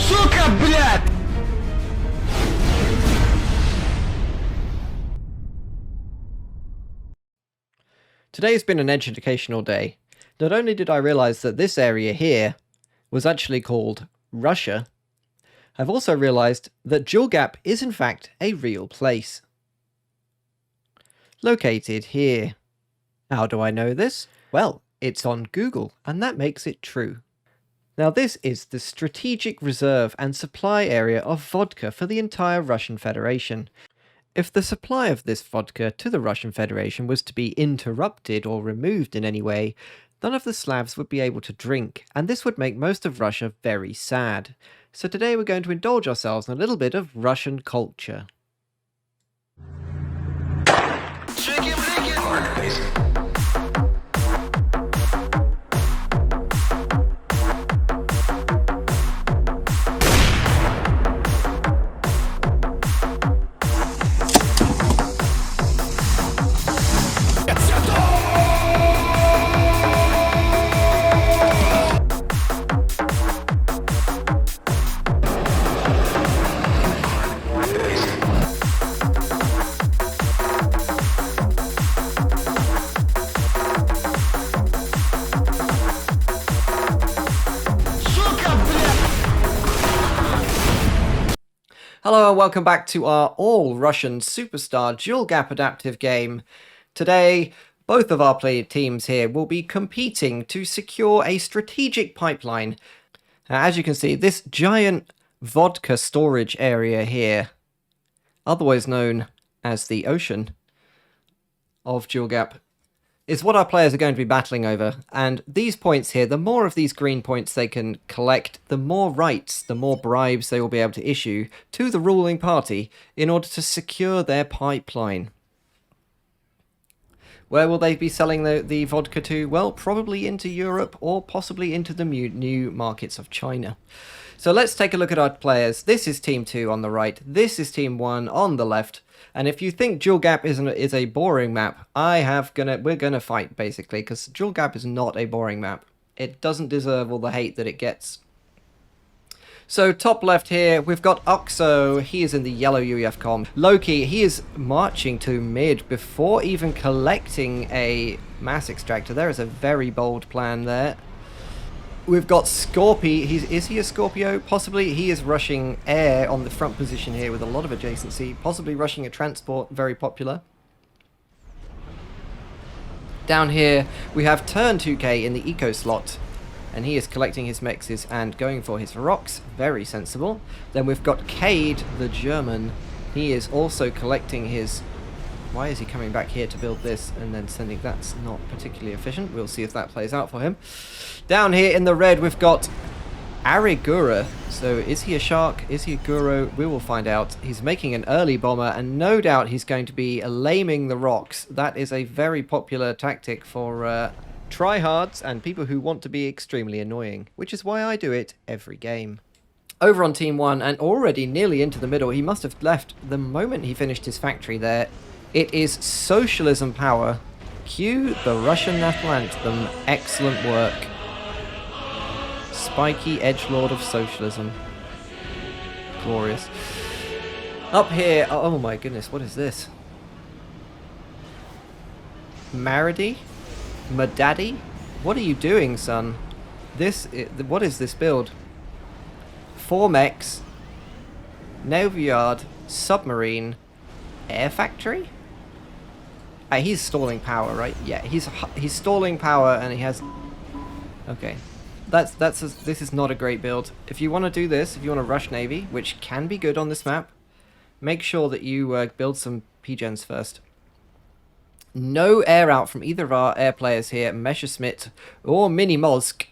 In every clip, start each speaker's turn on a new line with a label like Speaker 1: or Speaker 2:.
Speaker 1: Сука, блядь!
Speaker 2: Today's been an educational day. Not only did I realise that this area here was actually called Russia, I've also realised that DualGap is in fact a real place. Located here. How do I know this? Well, it's on Google, and that makes it true. Now this is the strategic reserve and supply area of vodka for the entire Russian Federation. If the supply of this vodka to the Russian Federation was to be interrupted or removed in any way, none of the Slavs would be able to drink, and this would make most of Russia very sad. So today we're going to indulge ourselves in a little bit of Russian culture. Hello and welcome back to our all-Russian superstar DualGap adaptive game. Today, both of our teams here will be competing to secure a strategic pipeline. As you can see, this giant vodka storage area here, otherwise known as the ocean of DualGap, is what our players are going to be battling over. And these points here, the more of these green points they can collect, the more rights, the more bribes they will be able to issue to the ruling party in order to secure their pipeline. Where will they be selling the vodka to? Well, probably into Europe or possibly into the new markets of China. So let's take a look at our players. This is Team 2 on the right. This is Team 1 on the left. And if you think DualGap is a boring map, we're gonna fight basically, because DualGap is not a boring map. It doesn't deserve all the hate that it gets. So top left here, we've got Oxo. He is in the yellow UEF Loki, he is marching to mid before even collecting a mass extractor. There is a very bold plan there. We've got Scorpy. Is he a Scorpio? Possibly. He is rushing air on the front position here with a lot of adjacency. Possibly rushing a transport, very popular. Down here, we have Turn 2K in the eco slot. And he is collecting his mexes and going for his rocks. Very sensible. Then we've got Cade, the German. He is also collecting his... Why is he coming back here to build this and then sending... That's not particularly efficient. We'll see if that plays out for him. Down here in the red, we've got Arigura. So is he a shark? Is he a guru? We will find out. He's making an early bomber, and no doubt he's going to be laming the rocks. That is a very popular tactic for tryhards and people who want to be extremely annoying, which is why I do it every game. Over on Team 1, and already nearly into the middle, he must have left the moment he finished his factory there. It is socialism power. Cue the Russian national anthem. Excellent work. Spiky edgelord of socialism. Glorious. Up here, oh my goodness, what is this? Marady? Madaddy? What are you doing, son? What is this build? 4 mechs, Navy Yard, submarine, air factory? He's stalling power, right? Yeah, he's stalling power, and he has... Okay, this is not a great build. If you want to do this, if you want to rush Navy, which can be good on this map, make sure that you build some PGens first. No air out from either of our air players here, Messerschmitt or Mini Mosk,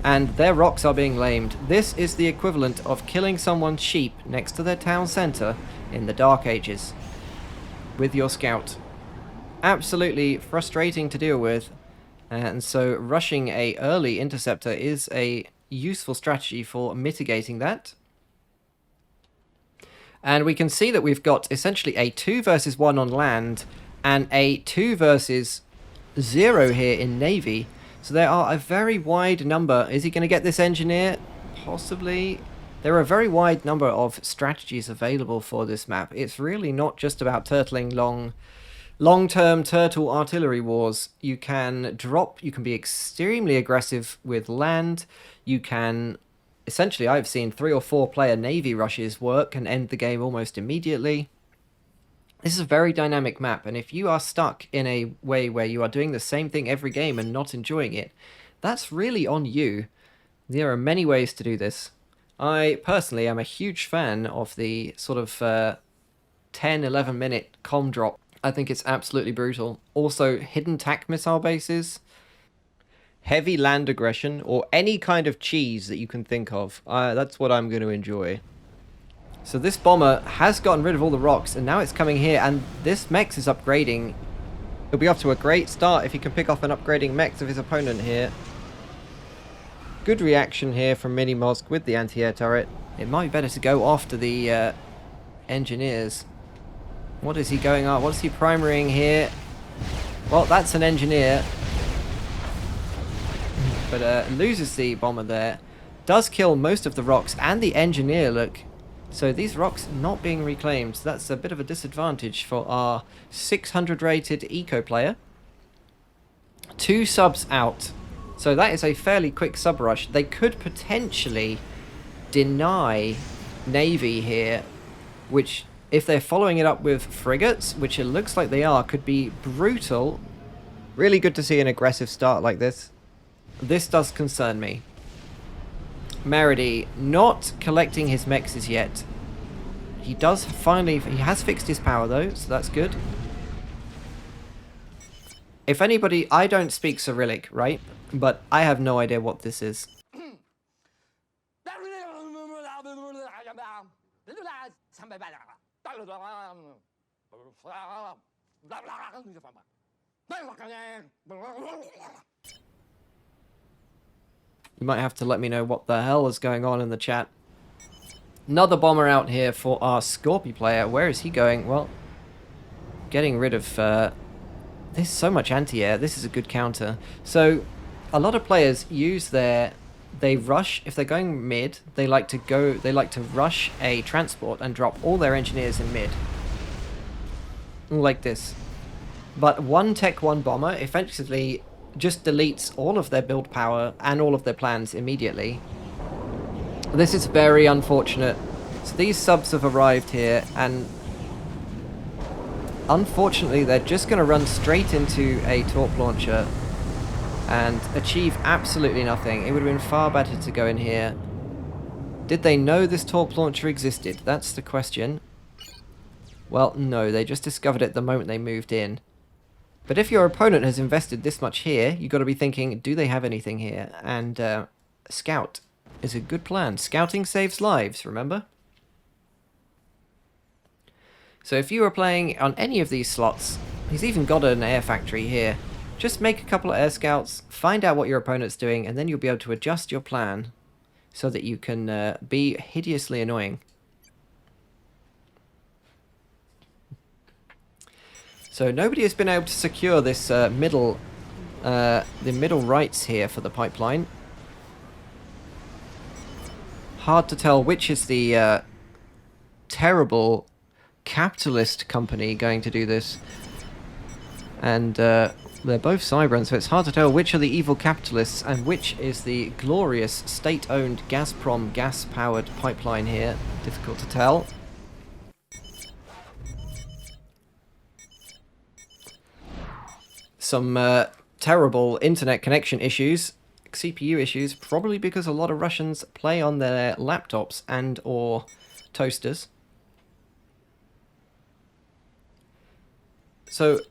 Speaker 2: and their rocks are being lamed. This is the equivalent of killing someone's sheep next to their town centre in the Dark Ages with your scout. Absolutely frustrating to deal with, and so rushing a early interceptor is a useful strategy for mitigating that. And we can see that we've got essentially a 2 versus 1 on land and a 2 versus 0 here in Navy. So there are a very wide number. Is he going to get this engineer? Possibly. There are a very wide number of strategies available for this map. It's really not just about turtling long-term turtle artillery wars. You can be extremely aggressive with land. You can, essentially, I've seen 3 or 4 player navy rushes work and end the game almost immediately. This is a very dynamic map, and if you are stuck in a way where you are doing the same thing every game and not enjoying it, that's really on you. There are many ways to do this. I personally am a huge fan of the sort of 10-11 minute comm drop. I think it's absolutely brutal. Also, hidden tac missile bases, heavy land aggression, or any kind of cheese that you can think of. That's what I'm going to enjoy. So this bomber has gotten rid of all the rocks, and now it's coming here, and this mech is upgrading. He'll be off to a great start if he can pick off an upgrading mech of his opponent here. Good reaction here from Mini-Mosk with the anti-air turret. It might be better to go after the engineers. What is he going on? What is he primarying here? Well, that's an engineer. But loses the bomber there. Does kill most of the rocks and the engineer, look. So these rocks not being reclaimed. So that's a bit of a disadvantage for our 600 rated eco player. 2 subs out. So that is a fairly quick sub rush. They could potentially deny Navy here, which, if they're following it up with frigates, which it looks like they are, could be brutal. Really good to see an aggressive start like this. This does concern me. Meredy not collecting his mechs as yet. He has fixed his power though, so that's good. If anybody, I don't speak Cyrillic, right? But I have no idea what this is. You might have to let me know what the hell is going on in the chat. Another bomber out here for our Scorpio player. Where is he going? Well, getting rid of... there's so much anti-air. This is a good counter. So, a lot of players use their... They rush, if they're going mid, they like to rush a transport and drop all their engineers in mid. Like this. But one Tech 1 bomber effectively just deletes all of their build power and all of their plans immediately. This is very unfortunate. So these subs have arrived here, and unfortunately they're just going to run straight into a torp launcher and achieve absolutely nothing. It would have been far better to go in here. Did they know this torp launcher existed? That's the question. Well, no, they just discovered it the moment they moved in. But if your opponent has invested this much here, you've got to be thinking, do they have anything here? And scout is a good plan. Scouting saves lives, remember? So if you were playing on any of these slots, he's even got an air factory here. Just make a couple of air scouts, find out what your opponent's doing, and then you'll be able to adjust your plan so that you can be hideously annoying. So nobody has been able to secure this the middle rights here for the pipeline. Hard to tell which is the terrible capitalist company going to do this. And they're both cybran, so it's hard to tell which are the evil capitalists and which is the glorious state-owned Gazprom gas-powered pipeline here. Difficult to tell. Some terrible internet connection issues, CPU issues, probably because a lot of Russians play on their laptops and or toasters. So,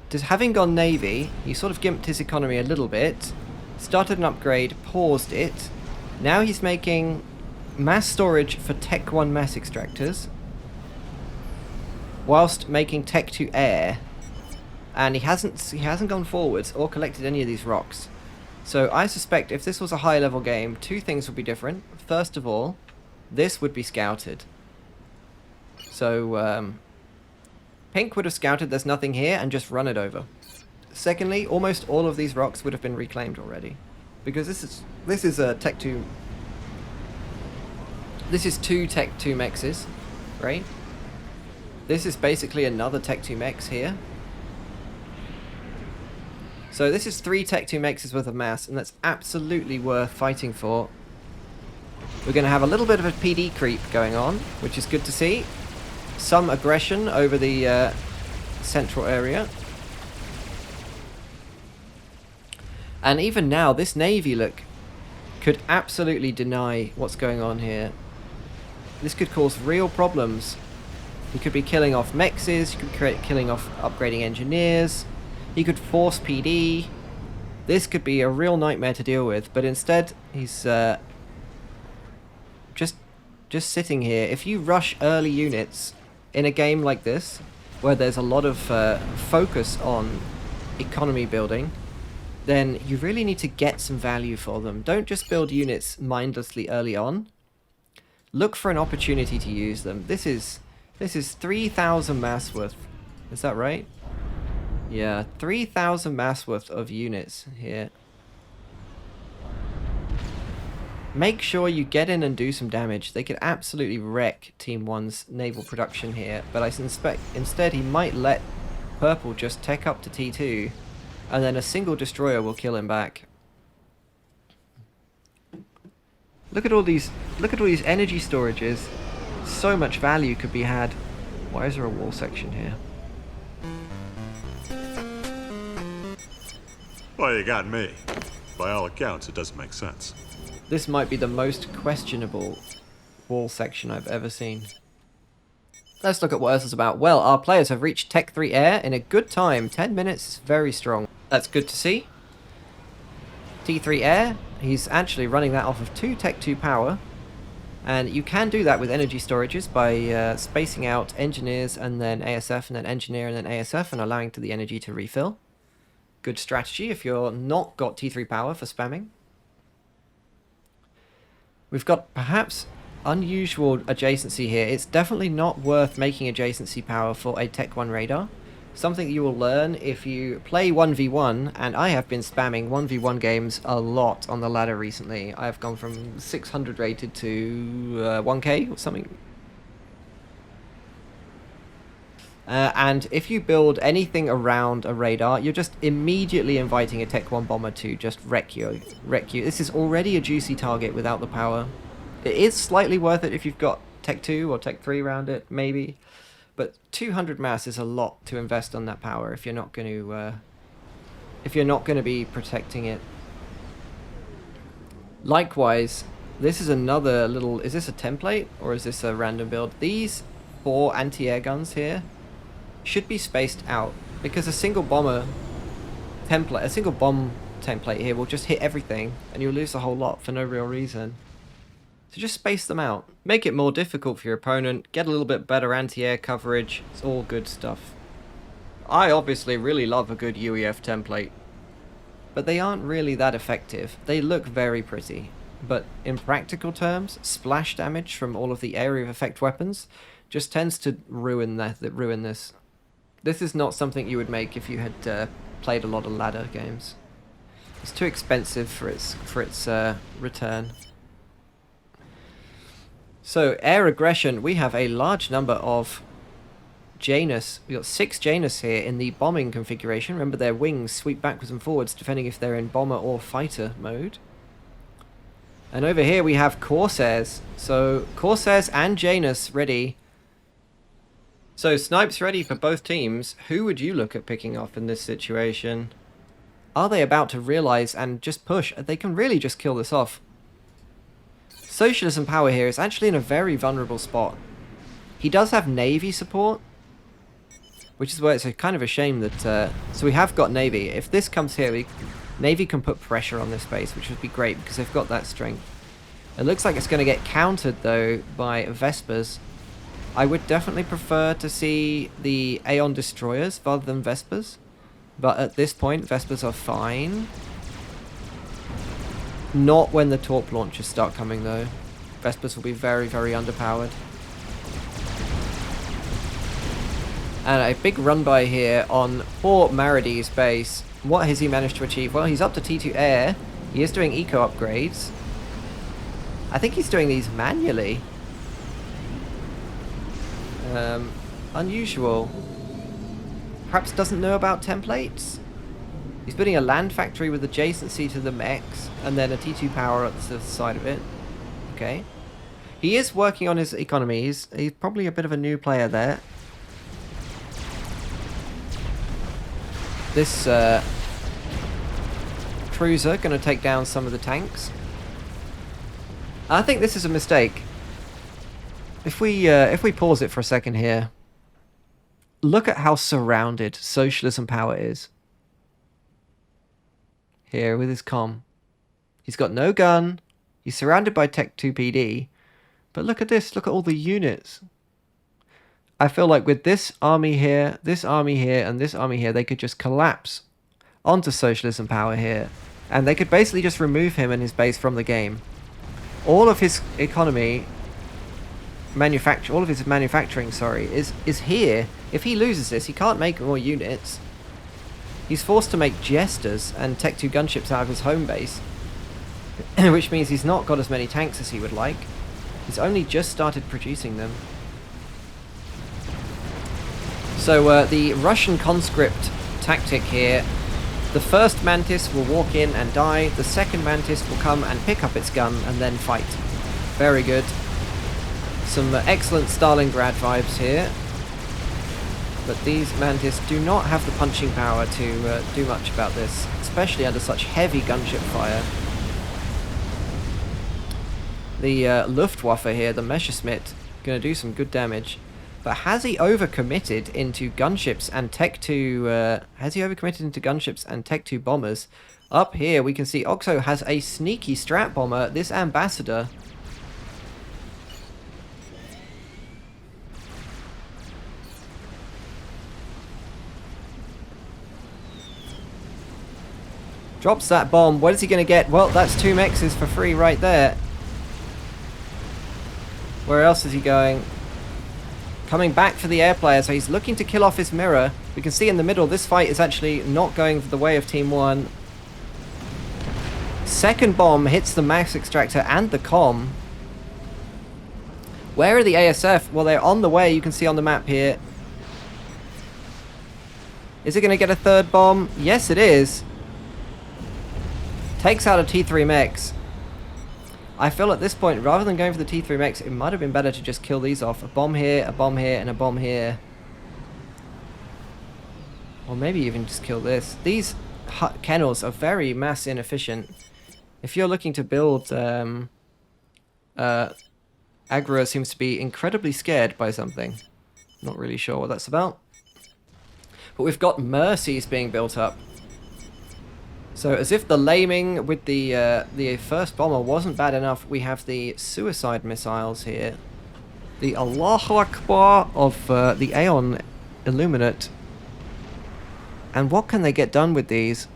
Speaker 2: just having gone Navy, he sort of gimped his economy a little bit, started an upgrade, paused it. Now he's making mass storage for Tech 1 mass extractors, whilst making Tech 2 air. And he hasn't gone forwards or collected any of these rocks. So I suspect if this was a high level game, 2 things would be different. First of all, this would be scouted. So Pink would have scouted there's nothing here and just run it over. Secondly, almost all of these rocks would have been reclaimed already. Because this is a Tech 2 This is 2 Tech 2 mexes, right? This is basically another Tech 2 mex here. So this is 3 Tech 2 mexes worth of mass, and that's absolutely worth fighting for. We're going to have a little bit of a PD creep going on, which is good to see. Some aggression over the central area. And even now, this navy, look, could absolutely deny what's going on here. This could cause real problems. He could be killing off mexes, he could be killing off upgrading engineers, he could force PD. This could be a real nightmare to deal with, but instead he's just sitting here. If you rush early units in a game like this, where there's a lot of focus on economy building, then you really need to get some value for them. Don't just build units mindlessly early on. Look for an opportunity to use them. This is 3,000 mass worth. Is that right? Yeah, 3,000 mass worth of units here. Make sure you get in and do some damage. They could absolutely wreck Team 1's naval production here, but I suspect instead he might let Purple just tech up to T2, and then a single destroyer will kill him back. Look at all these energy storages. So much value could be had. Why is there a wall section here?
Speaker 1: Well, you got me. By all accounts, it doesn't make sense.
Speaker 2: This might be the most questionable wall section I've ever seen. Let's look at what else is about. Well, our players have reached Tech 3 in a good time. 10 minutes is very strong. That's good to see. T3 he's actually running that off of 2 Tech 2 power. And you can do that with energy storages by spacing out engineers and then ASF and then engineer and then ASF and allowing to the energy to refill. Good strategy if you're not got T3 power for spamming. We've got perhaps unusual adjacency here. It's definitely not worth making adjacency power for a Tech 1 radar. Something you will learn if you play 1v1, and I have been spamming 1v1 games a lot on the ladder recently. I've gone from 600 rated to 1k or something. And if you build anything around a radar, you're just immediately inviting a Tech 1 bomber to just wreck you. This is already a juicy target without the power. It is slightly worth it if you've got Tech 2 or Tech 3 around it, maybe. But 200 mass is a lot to invest on that power if you're not going to be protecting it. Likewise, this is another little. Is this a template or is this a random build? These 4 anti-air guns here should be spaced out because a single bomb template here will just hit everything and you'll lose a whole lot for no real reason. So just space them out. Make it more difficult for your opponent. Get a little bit better anti-air coverage. It's all good stuff. I obviously really love a good UEF template, but they aren't really that effective. They look very pretty, but in practical terms, splash damage from all of the area of effect weapons just tends to ruin this. This is not something you would make if you had played a lot of ladder games. It's too expensive for its return. So, air aggression, we have a large number of Janus. We've got 6 Janus here in the bombing configuration. Remember, their wings sweep backwards and forwards depending if they're in bomber or fighter mode. And over here we have Corsairs. So, Corsairs and Janus ready. So, snipes ready for both teams. Who would you look at picking off in this situation? Are they about to realize and just push? They can really just kill this off. Socialism power here is actually in a very vulnerable spot. He does have Navy support, which is where it's kind of a shame that... so we have got Navy. If this comes here, Navy can put pressure on this base, which would be great because they've got that strength. It looks like it's going to get countered, though, by Vespers. I would definitely prefer to see the Aeon Destroyers rather than Vespers. But at this point, Vespers are fine. Not when the torp launchers start coming, though. Vespers will be very, very underpowered. And a big run by here on poor Maridy's base. What has he managed to achieve? Well, he's up to T2 air. He is doing eco upgrades. I think he's doing these manually. Unusual. Perhaps doesn't know about templates? He's building a land factory with adjacency to the mechs, and then a T2 power at the side of it. Okay. He is working on his economy. He's probably a bit of a new player there. This cruiser going to take down some of the tanks. I think this is a mistake. If we pause it for a second here, look at how surrounded socialism power is. Here with his comm. He's got no gun. He's surrounded by Tech 2 PD. But look at this. Look at all the units. I feel like with this army here, and this army here, they could just collapse onto socialism power here. And they could basically just remove him and his base from the game. All of his economy, all of his manufacturing, sorry, is here. If he loses this, he can't make more units. He's forced to make jesters and Tech 2 gunships out of his home base. Which means he's not got as many tanks as he would like. He's only just started producing them. So the Russian conscript tactic here, the first Mantis will walk in and die, the second Mantis will come and pick up its gun and then fight. Very good. Some excellent Stalingrad vibes here. But these Mantis do not have the punching power to do much about this, especially under such heavy gunship fire. The Luftwaffe here, the Messerschmitt, going to do some good damage. But has he overcommitted into gunships and Tech 2... has he overcommitted into gunships and Tech 2 bombers? Up here we can see Oxo has a sneaky strat bomber, this ambassador. Drops that bomb. What is he going to get? Well, that's 2 mexes for free right there. Where else is he going? Coming back for the air player, so he's looking to kill off his mirror. We can see in the middle, this fight is actually not going the way of Team 1. Second bomb hits the max extractor and the comm. Where are the ASF? Well, they're on the way, you can see on the map here. Is it going to get a third bomb? Yes, it is. Takes out a T3 mechs. I feel at this point, rather than going for the T3 mechs, it might have been better to just kill these off. A bomb here, and a bomb here. Or maybe even just kill this. These kennels are very mass inefficient. If you're looking to build... Agra seems to be incredibly scared by something. Not really sure what that's about. But we've got mercies being built up. So as if the laming with the first bomber wasn't bad enough, we have the suicide missiles here. The Allahu Akbar of the Aeon Illuminate. And what can they get done with these?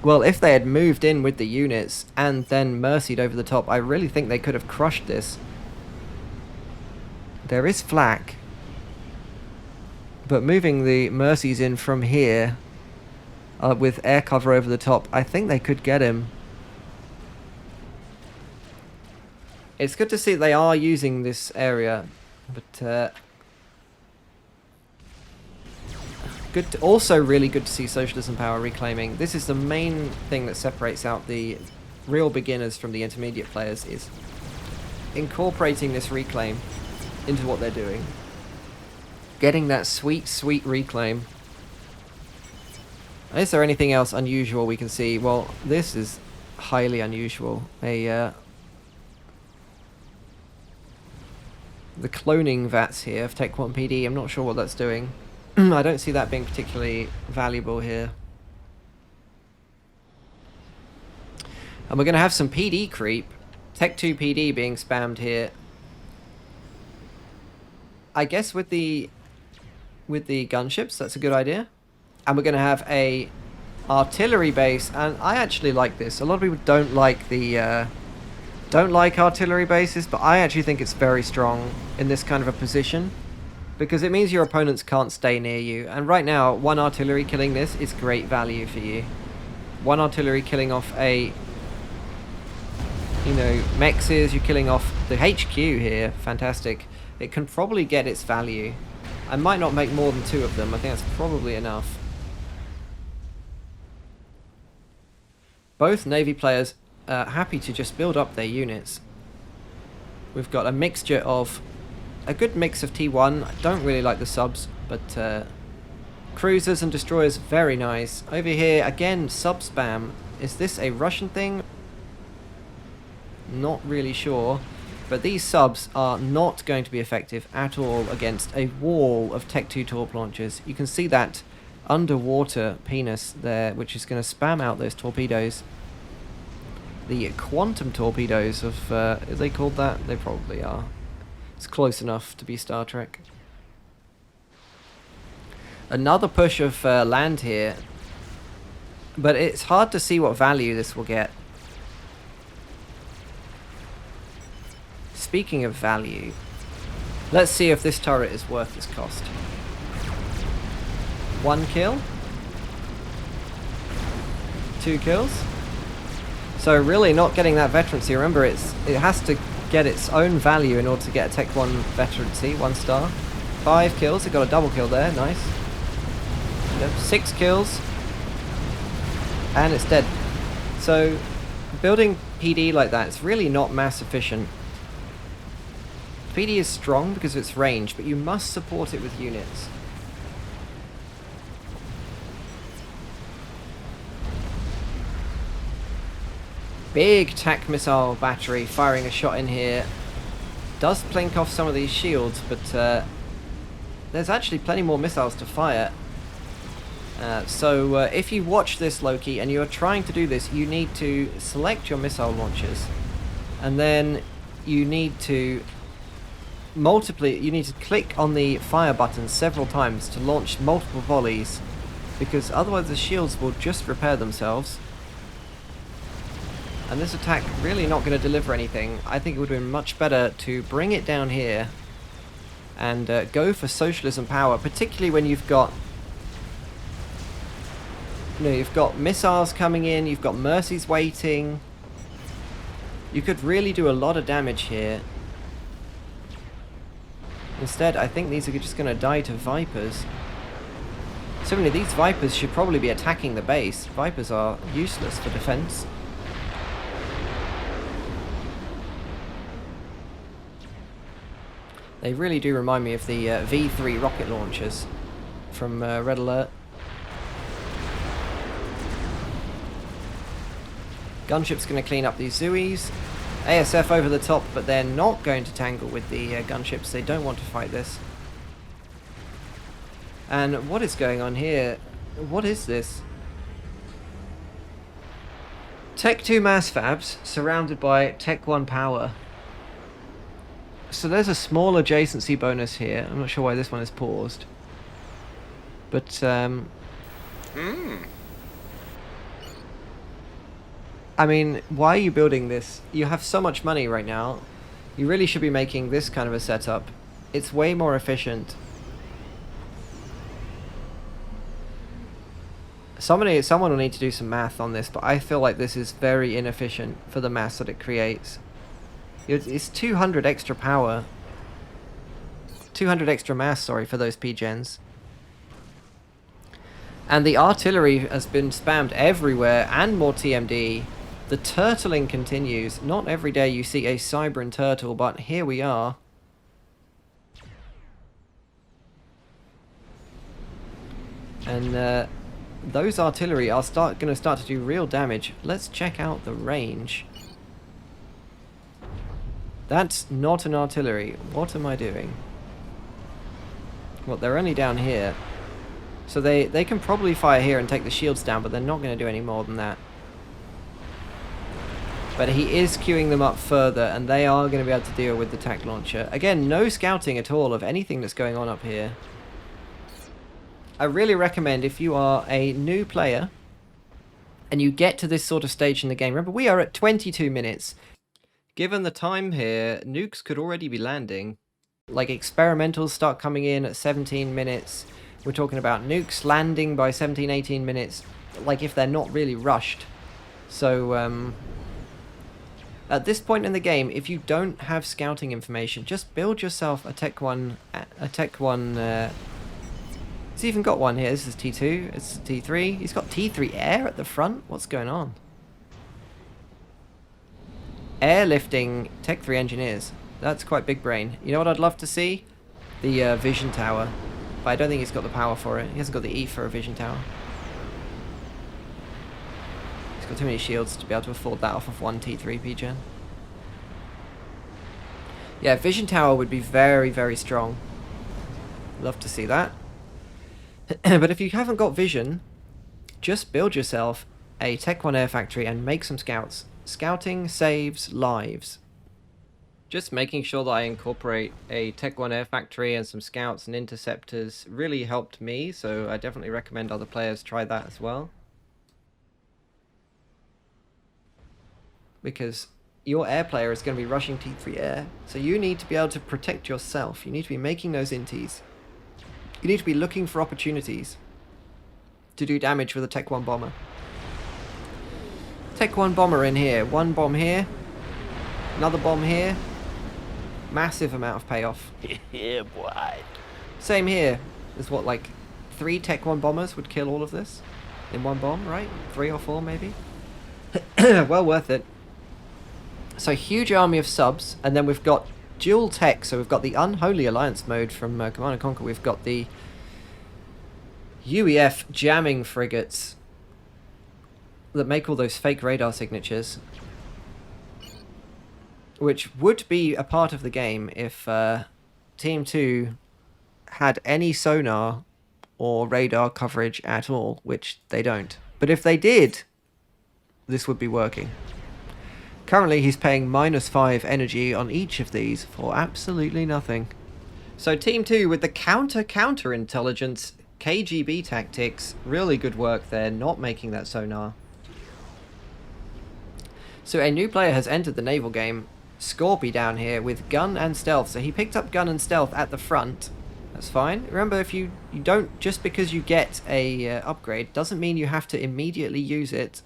Speaker 2: Well, if they had moved in with the units and then mercied over the top, I really think they could have crushed this. There is flak. But moving the mercies in from here... with air cover over the top, I think they could get him. It's good to see they are using this area, but also really good to see socialism power reclaiming. This is the main thing that separates out the real beginners from the intermediate players, is incorporating this reclaim into what they're doing. Getting that sweet, sweet reclaim. Is there anything else unusual we can see? Well, this is highly unusual. The cloning vats here of Tech 1 PD, I'm not sure what that's doing. I don't see that being particularly valuable here. And we're going to have some PD creep. Tech 2 PD being spammed here. I guess with the gunships, that's a good idea. And we're going to have a artillery base, and I actually like this. A lot of people don't like the artillery bases, but I actually think it's very strong in this kind of a position, because it means your opponents can't stay near you. And right now, one artillery killing this is great value for you. One artillery killing off a, mexes, you're killing off the HQ here, fantastic. it can probably get its value. I might not make more than 2 of them. I think that's probably enough. Both Navy players are happy to just build up their units. We've got a mixture of... a good mix of T1. I don't really like the subs, but cruisers and destroyers, very nice. Over here, again, sub spam. Is this a Russian thing? Not really sure. But these subs are not going to be effective at all against a wall of Tech 2 torp launchers. You can see that underwater penis there, which is going to spam out those torpedoes. The quantum torpedoes of... are they called that? They probably are. It's close enough to be Star Trek. Another push of land here. But it's hard to see what value this will get. Speaking of value, let's see if this turret is worth its cost. 1 kill. 2 kills. So really not getting that veterancy. Remember, it has to get its own value in order to get a Tech 1 veterancy, 1 star. 5 kills, it got a double kill there, nice. 6 kills. And it's dead. So building PD like that is really not mass efficient. PD is strong because of its range, but you must support it with units. Big TAC missile battery firing a shot in here. Does plink off some of these shields, but there's actually plenty more missiles to fire. So if you watch this, Loki, and you are trying to do this, you need to select your missile launchers. And then you need to you need to click on the fire button several times to launch multiple volleys, because otherwise the shields will just repair themselves. And this attack really not going to deliver anything. I think it would have been much better to bring it down here and go for socialism power, particularly when you've got... you've got missiles coming in, you've got mercies waiting. You could really do a lot of damage here. Instead, I think these are just going to die to Vipers. Similarly, these Vipers should probably be attacking the base. Vipers are useless for defense. They really do remind me of the V3 rocket launchers from Red Alert. Gunship's going to clean up these Zuis. ASF over the top, but they're not going to tangle with the gunships. They don't want to fight this. And what is going on here? What is this? Tech 2 mass fabs surrounded by Tech 1 power. So there's a small adjacency bonus here. I'm not sure why this one is paused. But I mean, why are you building this? You have so much money right now. You really should be making this kind of a setup. It's way more efficient. Someone will need to do some math on this, but I feel like this is very inefficient for the mass that it creates. It's 200 extra power. 200 extra mass, sorry, for those P-gens. And the artillery has been spammed everywhere, and more TMD. The turtling continues. Not every day you see a cybran turtle, but here we are. And those artillery are going to start to do real damage. Let's check out the range. That's not an artillery. What am I doing? Well, they're only down here. So they can probably fire here and take the shields down, but they're not going to do any more than that. But he is queuing them up further, and they are going to be able to deal with the TAC launcher. Again, no scouting at all of anything that's going on up here. I really recommend, if you are a new player and you get to this sort of stage in the game, remember we are at 22 minutes. Given the time here, nukes could already be landing. Like experimentals start coming in at 17 minutes. We're talking about nukes landing by 17, 18 minutes, like if they're not really rushed. So, At this point in the game, if you don't have scouting information, just build yourself a Tech 1... he's even got one here. This is T2, this is T3. He's got T3 at the front? What's going on? Airlifting Tech 3 engineers. That's quite big brain. You know what I'd love to see? The vision tower. But I don't think he's got the power for it. He hasn't got the E for a vision tower. He's got too many shields to be able to afford that off of one T3 P-Gen. Yeah, vision tower would be very, very strong. Love to see that. But if you haven't got vision, just build yourself a Tech 1 air factory and make some scouts. Scouting saves lives. Just making sure that I incorporate a Tech 1 air factory and some scouts and interceptors really helped me, so I definitely recommend other players try that as well. Because your air player is going to be rushing T3 air, so you need to be able to protect yourself. You need to be making those inties. You need to be looking for opportunities to do damage with a Tech 1 bomber. Tech 1 bomber in here. One bomb here. Another bomb here. Massive amount of payoff.
Speaker 3: Yeah, boy.
Speaker 2: Same here. There's what, like 3 Tech 1 bombers would kill all of this in one bomb, right? 3 or 4 maybe. Well worth it. So huge army of subs, and then we've got dual tech. So we've got the Unholy Alliance mode from Command & Conquer. We've got the UEF jamming frigates that make all those fake radar signatures, which would be a part of the game if Team 2 had any sonar or radar coverage at all, which they don't. But if they did, this would be working. Currently, he's paying -5 energy on each of these for absolutely nothing. So Team 2 with the counter intelligence, KGB tactics, really good work there, not making that sonar. So a new player has entered the naval game, Scorpy down here with gun and stealth. So he picked up gun and stealth at the front. That's fine. Remember, if you don't, just because you get a upgrade, doesn't mean you have to immediately use it.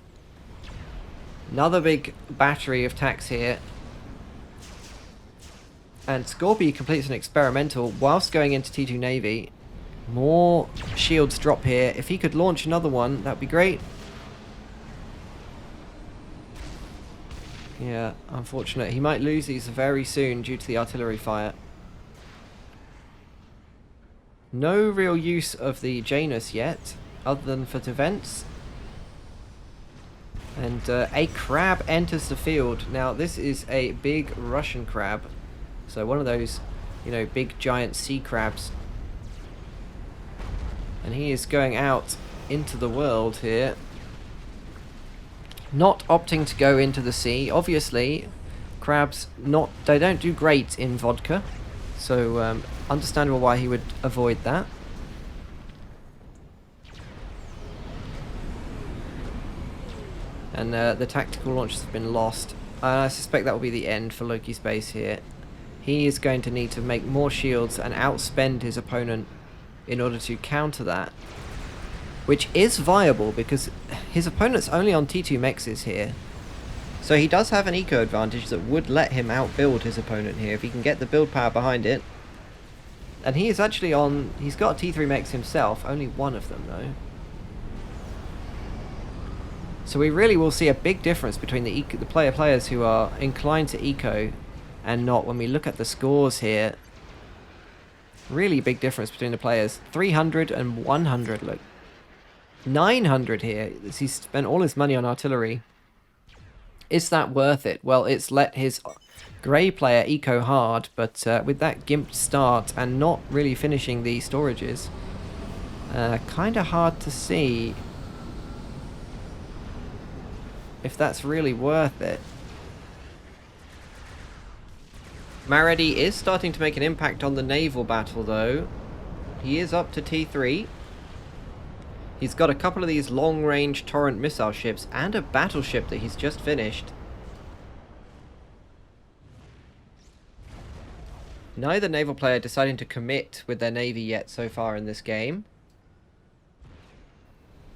Speaker 2: Another big battery of tax here. And Scorpy completes an experimental whilst going into T2 Navy. More shields drop here. If he could launch another one, that'd be great. Yeah, unfortunate. He might lose these very soon due to the artillery fire. No real use of the Janus yet, other than for defense. And a crab enters the field. Now, this is a big Russian crab. So one of those, you know, big giant sea crabs. And he is going out into the world here. Not opting to go into the sea. Obviously, crabs they don't do great in vodka. So understandable why he would avoid that. And the tactical launches have been lost. I suspect that will be the end for Loki's base here. He is going to need to make more shields and outspend his opponent in order to counter that. Which is viable because his opponent's only on T2 mexes here. So he does have an eco advantage that would let him outbuild his opponent here if he can get the build power behind it. And he is actually on... he's got a T3 mex himself, only one of them though. So we really will see a big difference between the players who are inclined to eco and not when we look at the scores here. Really big difference between the players. 300 and 100, look. 900 here. He's spent all his money on artillery. Is that worth it? Well, it's let his grey player eco hard, but with that gimped start and not really finishing the storages, kind of hard to see if that's really worth it. Maradi is starting to make an impact on the naval battle, though. He is up to T3. He's got a couple of these long-range torrent missile ships and a battleship that he's just finished. Neither naval player deciding to commit with their navy yet so far in this game.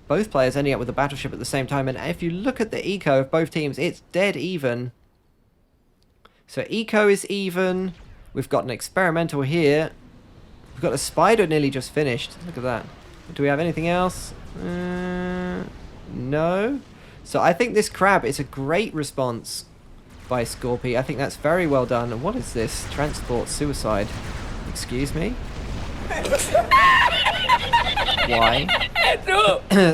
Speaker 2: Both players ending up with a battleship at the same time, and if you look at the eco of both teams, it's dead even. So eco is even. We've got an experimental here. We've got a spider nearly just finished. Look at that. Do we have anything else? No. So I think this crab is a great response by Scorpy. I think that's very well done. And what is this? Transport suicide. Excuse me? Why?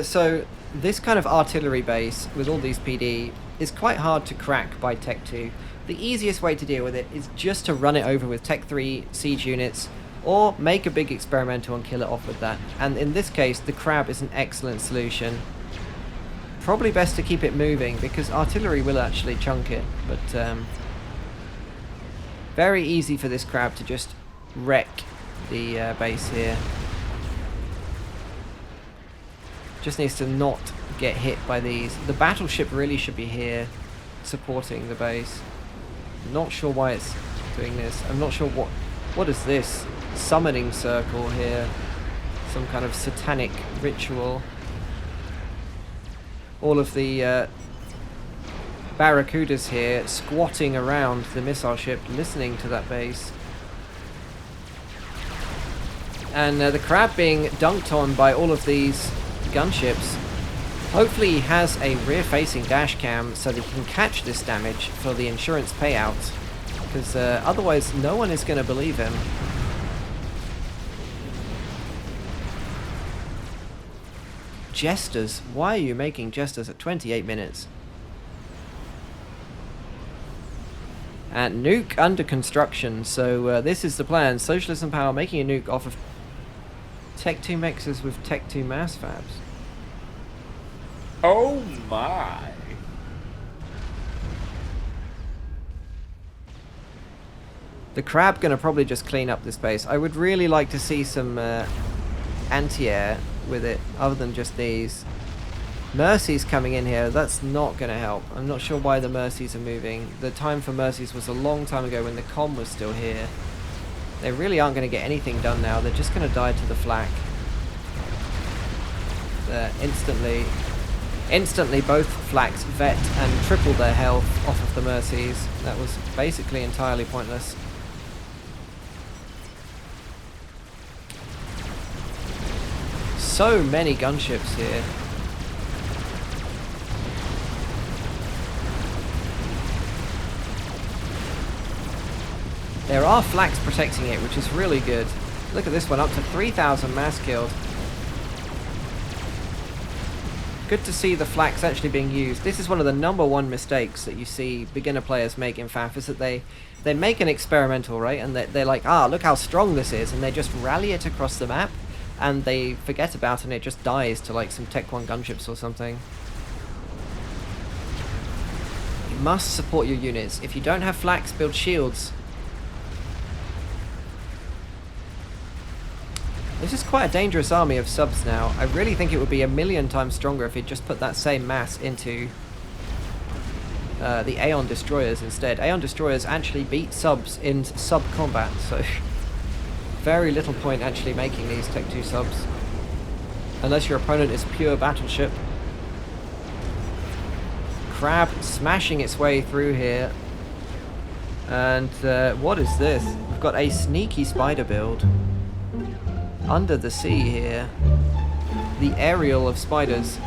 Speaker 2: So this kind of artillery base with all these PD is quite hard to crack by Tech 2. The easiest way to deal with it is just to run it over with Tech 3 siege units, or make a big experimental and kill it off with that. And in this case, the crab is an excellent solution. Probably best to keep it moving, because artillery will actually chunk it. But very easy for this crab to just wreck the base here. Just needs to not get hit by these. The battleship really should be here, supporting the base. Not sure why it's doing this. I'm not sure what is this summoning circle here. Some kind of satanic ritual. All of the barracudas here squatting around the missile ship, listening to that base. And the crab being dunked on by all of these gunships. Hopefully he has a rear-facing dash cam so that he can catch this damage for the insurance payout, because otherwise no one is going to believe him. Jesters. Why are you making jesters at 28 minutes? And nuke under construction. So this is the plan. Socialism Power making a nuke off of Tech 2 mexes with Tech 2 mass fabs.
Speaker 3: Oh my.
Speaker 2: The crab gonna probably just clean up this base. I would really like to see some anti-air with it, other than just these. Mercies coming in here, that's not gonna help. I'm not sure why the Mercies are moving. The time for Mercies was a long time ago when the comm was still here. They really aren't gonna get anything done now. They're just gonna die to the flak. Instantly both flaks vet and triple their health off of the Mercies. That was basically entirely pointless. So many gunships here. There are flaks protecting it, which is really good. Look at this one, up to 3,000 mass killed. Good to see the flaks actually being used. This is one of the #1 mistakes that you see beginner players make in FAF, is that they make an experimental, right? And they're like, ah, look how strong this is, and they just rally it across the map, and they forget about it, and it just dies to like some Tech 1 gunships or something. You must support your units. If you don't have flaks, build shields. This is quite a dangerous army of subs now. I really think it would be a million times stronger if it just put that same mass into the Aeon destroyers instead. Aeon destroyers actually beat subs in sub combat, so very little point actually making these Tech 2 subs, unless your opponent is pure battleship. Crab smashing its way through here, and what is this? We've got a sneaky spider build under the sea here. The aerial of spiders.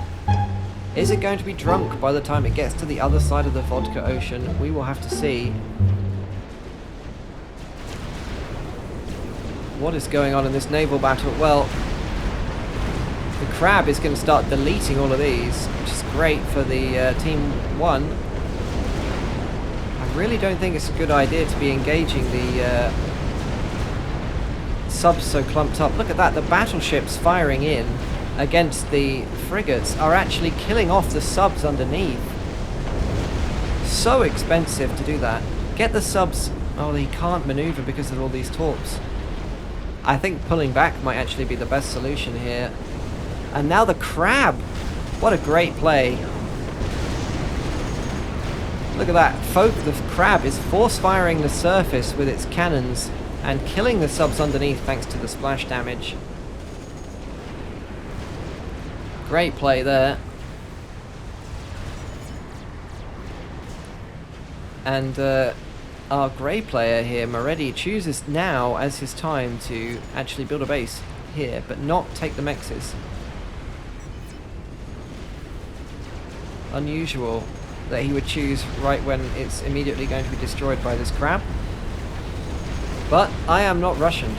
Speaker 2: Is it going to be drunk by the time it gets to the other side of the Vodka Ocean? We will have to see. What is going on in this naval battle? Well, the crab is going to start deleting all of these, which is great for the Team 1. I really don't think it's a good idea to be engaging the subs so clumped up. Look at that, the battleships firing in against the frigates are actually killing off the subs underneath. So expensive to do that. Get the subs. Oh, he can't maneuver because of all these torps. I think pulling back might actually be the best solution here. And now the crab. What a great play. Look at that. The crab is force firing the surface with its cannons and killing the subs underneath thanks to the splash damage. Great play there. And our grey player here, Moretti, chooses now as his time to actually build a base here, but not take the mexes. Unusual that he would choose right when it's immediately going to be destroyed by this crab. But I am not Russian,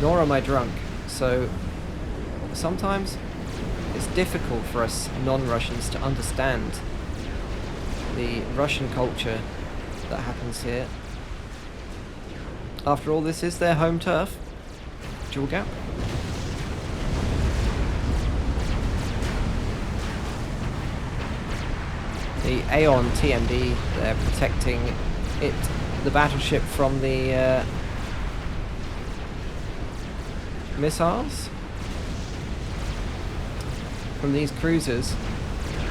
Speaker 2: nor am I drunk, so sometimes it's difficult for us non-Russians to understand the Russian culture that happens here. After all, this is their home turf, DualGap. The Aeon TMD, they're protecting it, the battleship from the missiles from these cruisers.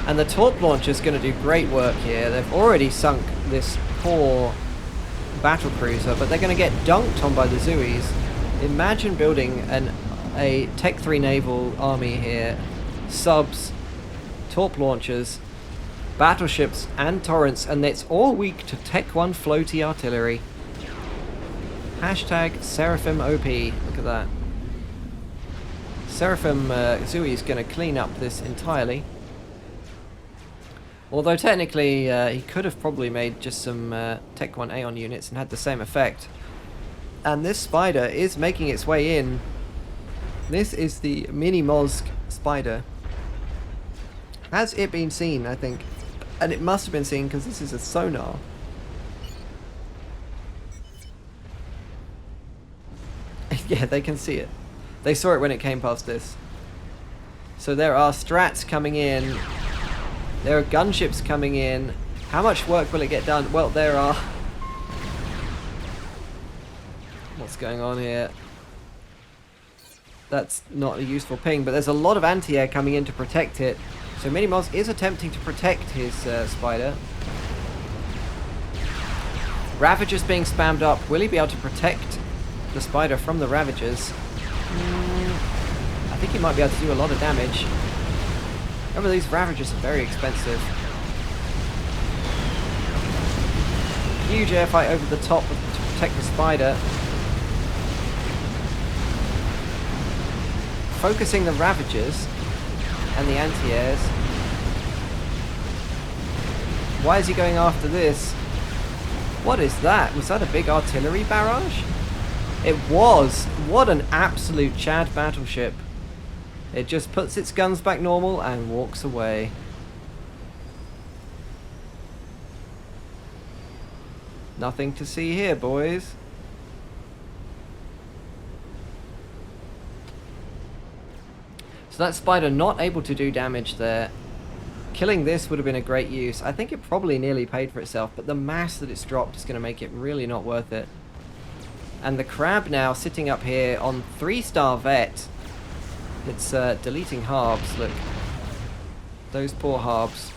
Speaker 2: And the torp launcher is going to do great work here. They've already sunk this poor battle cruiser, but they're going to get dunked on by the Zuis. Imagine building a Tech 3 naval army here. Subs, torp launchers, battleships and torrents, and it's all weak to Tech 1 floaty artillery. Hashtag Seraphim OP. Look at that. Seraphim Zui is going to clean up this entirely. Although technically he could have probably made just some Tech 1 Aeon units and had the same effect. And this spider is making its way in. This is the Mini Mosk spider. Has it been seen, I think? And it must have been seen because this is a sonar. Yeah, they can see it. They saw it when it came past this. So there are strats coming in. There are gunships coming in. How much work will it get done? Well, there are... What's going on here? That's not a useful ping, but there's a lot of anti-air coming in to protect it. So Minimoz is attempting to protect his spider. Ravagers being spammed up. Will he be able to protect the spider from the Ravagers? I think he might be able to do a lot of damage. Remember, these Ravagers are very expensive. Huge airfight over the top to protect the spider. Focusing the Ravagers and the anti-airs. Why is he going after this? What is that? Was that a big artillery barrage? It was. What an absolute Chad battleship. It just puts its guns back normal and walks away. Nothing to see here, boys. So that spider not able to do damage there. Killing this would have been a great use. I think it probably nearly paid for itself, but the mass that it's dropped is going to make it really not worth it. And the crab now sitting up here on 3-star vet. It's deleting harbs, look. Those poor harbs.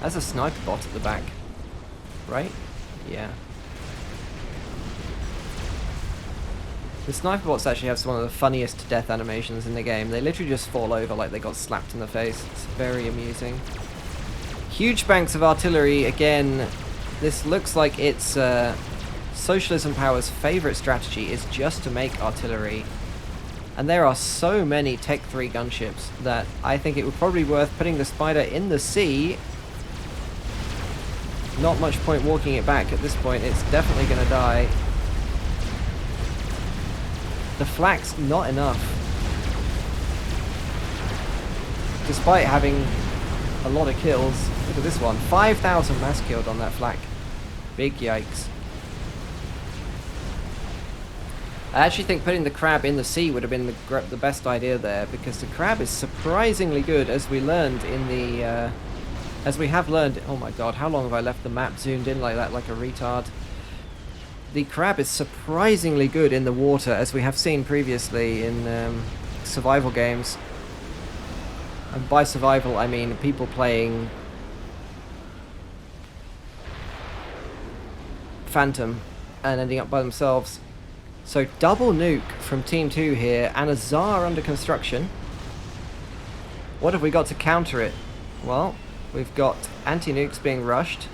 Speaker 2: There's a sniper bot at the back. Right? Yeah. The sniper bots actually have one of the funniest death animations in the game. They literally just fall over like they got slapped in the face. It's very amusing. Huge banks of artillery. Again, this looks like it's Socialism Power's favourite strategy is just to make artillery. And there are so many Tech 3 gunships that I think it would probably be worth putting the spider in the sea. Not much point walking it back at this point. It's definitely going to die. The flak's not enough. Despite having a lot of kills. Look at this one. 5,000 mass killed on that flak. Big yikes. I actually think putting the crab in the sea would have been the best idea there, because the crab is surprisingly good, as we learned in the... as we have learned... Oh my god, how long have I left the map zoomed in like that, like a retard? The crab is surprisingly good in the water, as we have seen previously in survival games. And by survival, I mean people playing Phantom and ending up by themselves. So double nuke from Team 2 here, and a tsar under construction. What have we got to counter it? Well, We've got anti-nukes being rushed.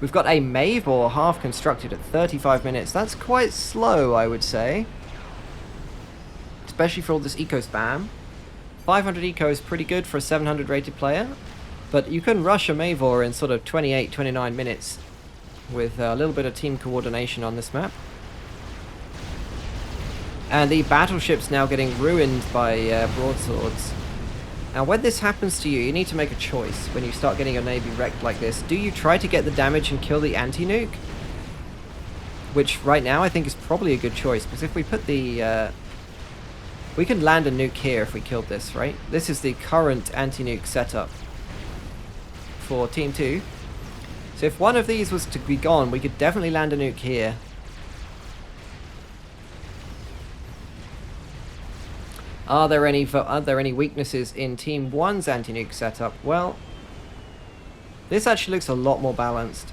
Speaker 2: We've got a Mavor half constructed at 35 minutes. That's quite slow, I would say. Especially for all this eco spam. 500 eco is pretty good for a 700 rated player. But you can rush a Mavor in sort of 28, 29 minutes with a little bit of team coordination on this map. And the battleship's now getting ruined by broadswords. Now when this happens to you, you need to make a choice when you start getting your navy wrecked like this. Do you try to get the damage and kill the anti-nuke? Which right now I think is probably a good choice, because if we put the... we can land a nuke here if we killed this, right? This is the current anti-nuke setup for Team 2. So if one of these was to be gone, we could definitely land a nuke here. Are there any weaknesses in Team 1's anti-nuke setup? Well, this actually looks a lot more balanced.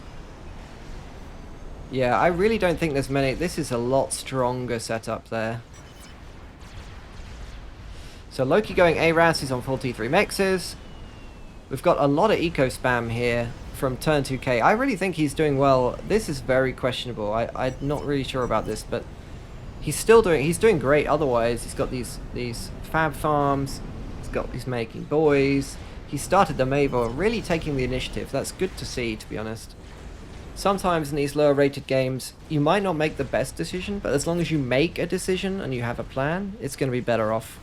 Speaker 2: Yeah, I really don't think there's many. This is a lot stronger setup there. So Loki going ARAS is on full T3 mexes. We've got a lot of eco spam here from turn 2k. I really think he's doing well. This is very questionable. I'm not really sure about this, but he's doing great otherwise. He's got these fab farms. He's making boys. He started the Mavor, really taking the initiative. That's good to see, to be honest. Sometimes in these lower rated games, you might not make the best decision, but as long as you make a decision and you have a plan, it's going to be better off.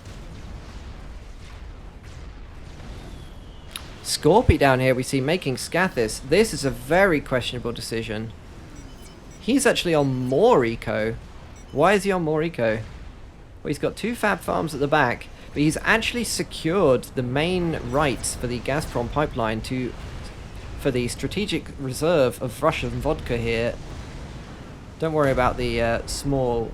Speaker 2: Scorpy down here we see making Scathis. This is a very questionable decision. He's actually on more eco. Why is he on more eco? Well, he's got 2 fab farms at the back, but he's actually secured the main rights for the Gazprom pipeline for the strategic reserve of Russian vodka here. Don't worry about the small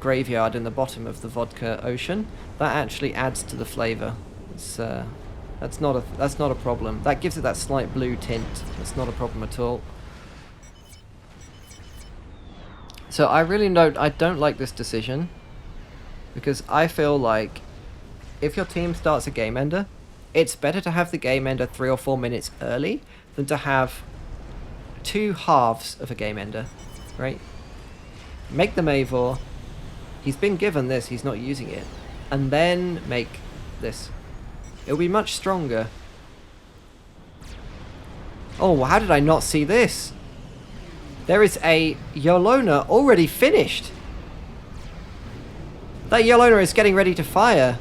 Speaker 2: graveyard in the bottom of the vodka ocean. That actually adds to the flavour. That's not a problem. That gives it that slight blue tint. That's not a problem at all. So I don't like this decision, because I feel like if your team starts a game ender, it's better to have the game ender 3 or 4 minutes early than to have 2 halves of a game ender, right? Make the Mavor. He's been given this, he's not using it. And then make this. It'll be much stronger. Oh, how did I not see this? There is a Yolona already finished. That Yolona is getting ready to fire.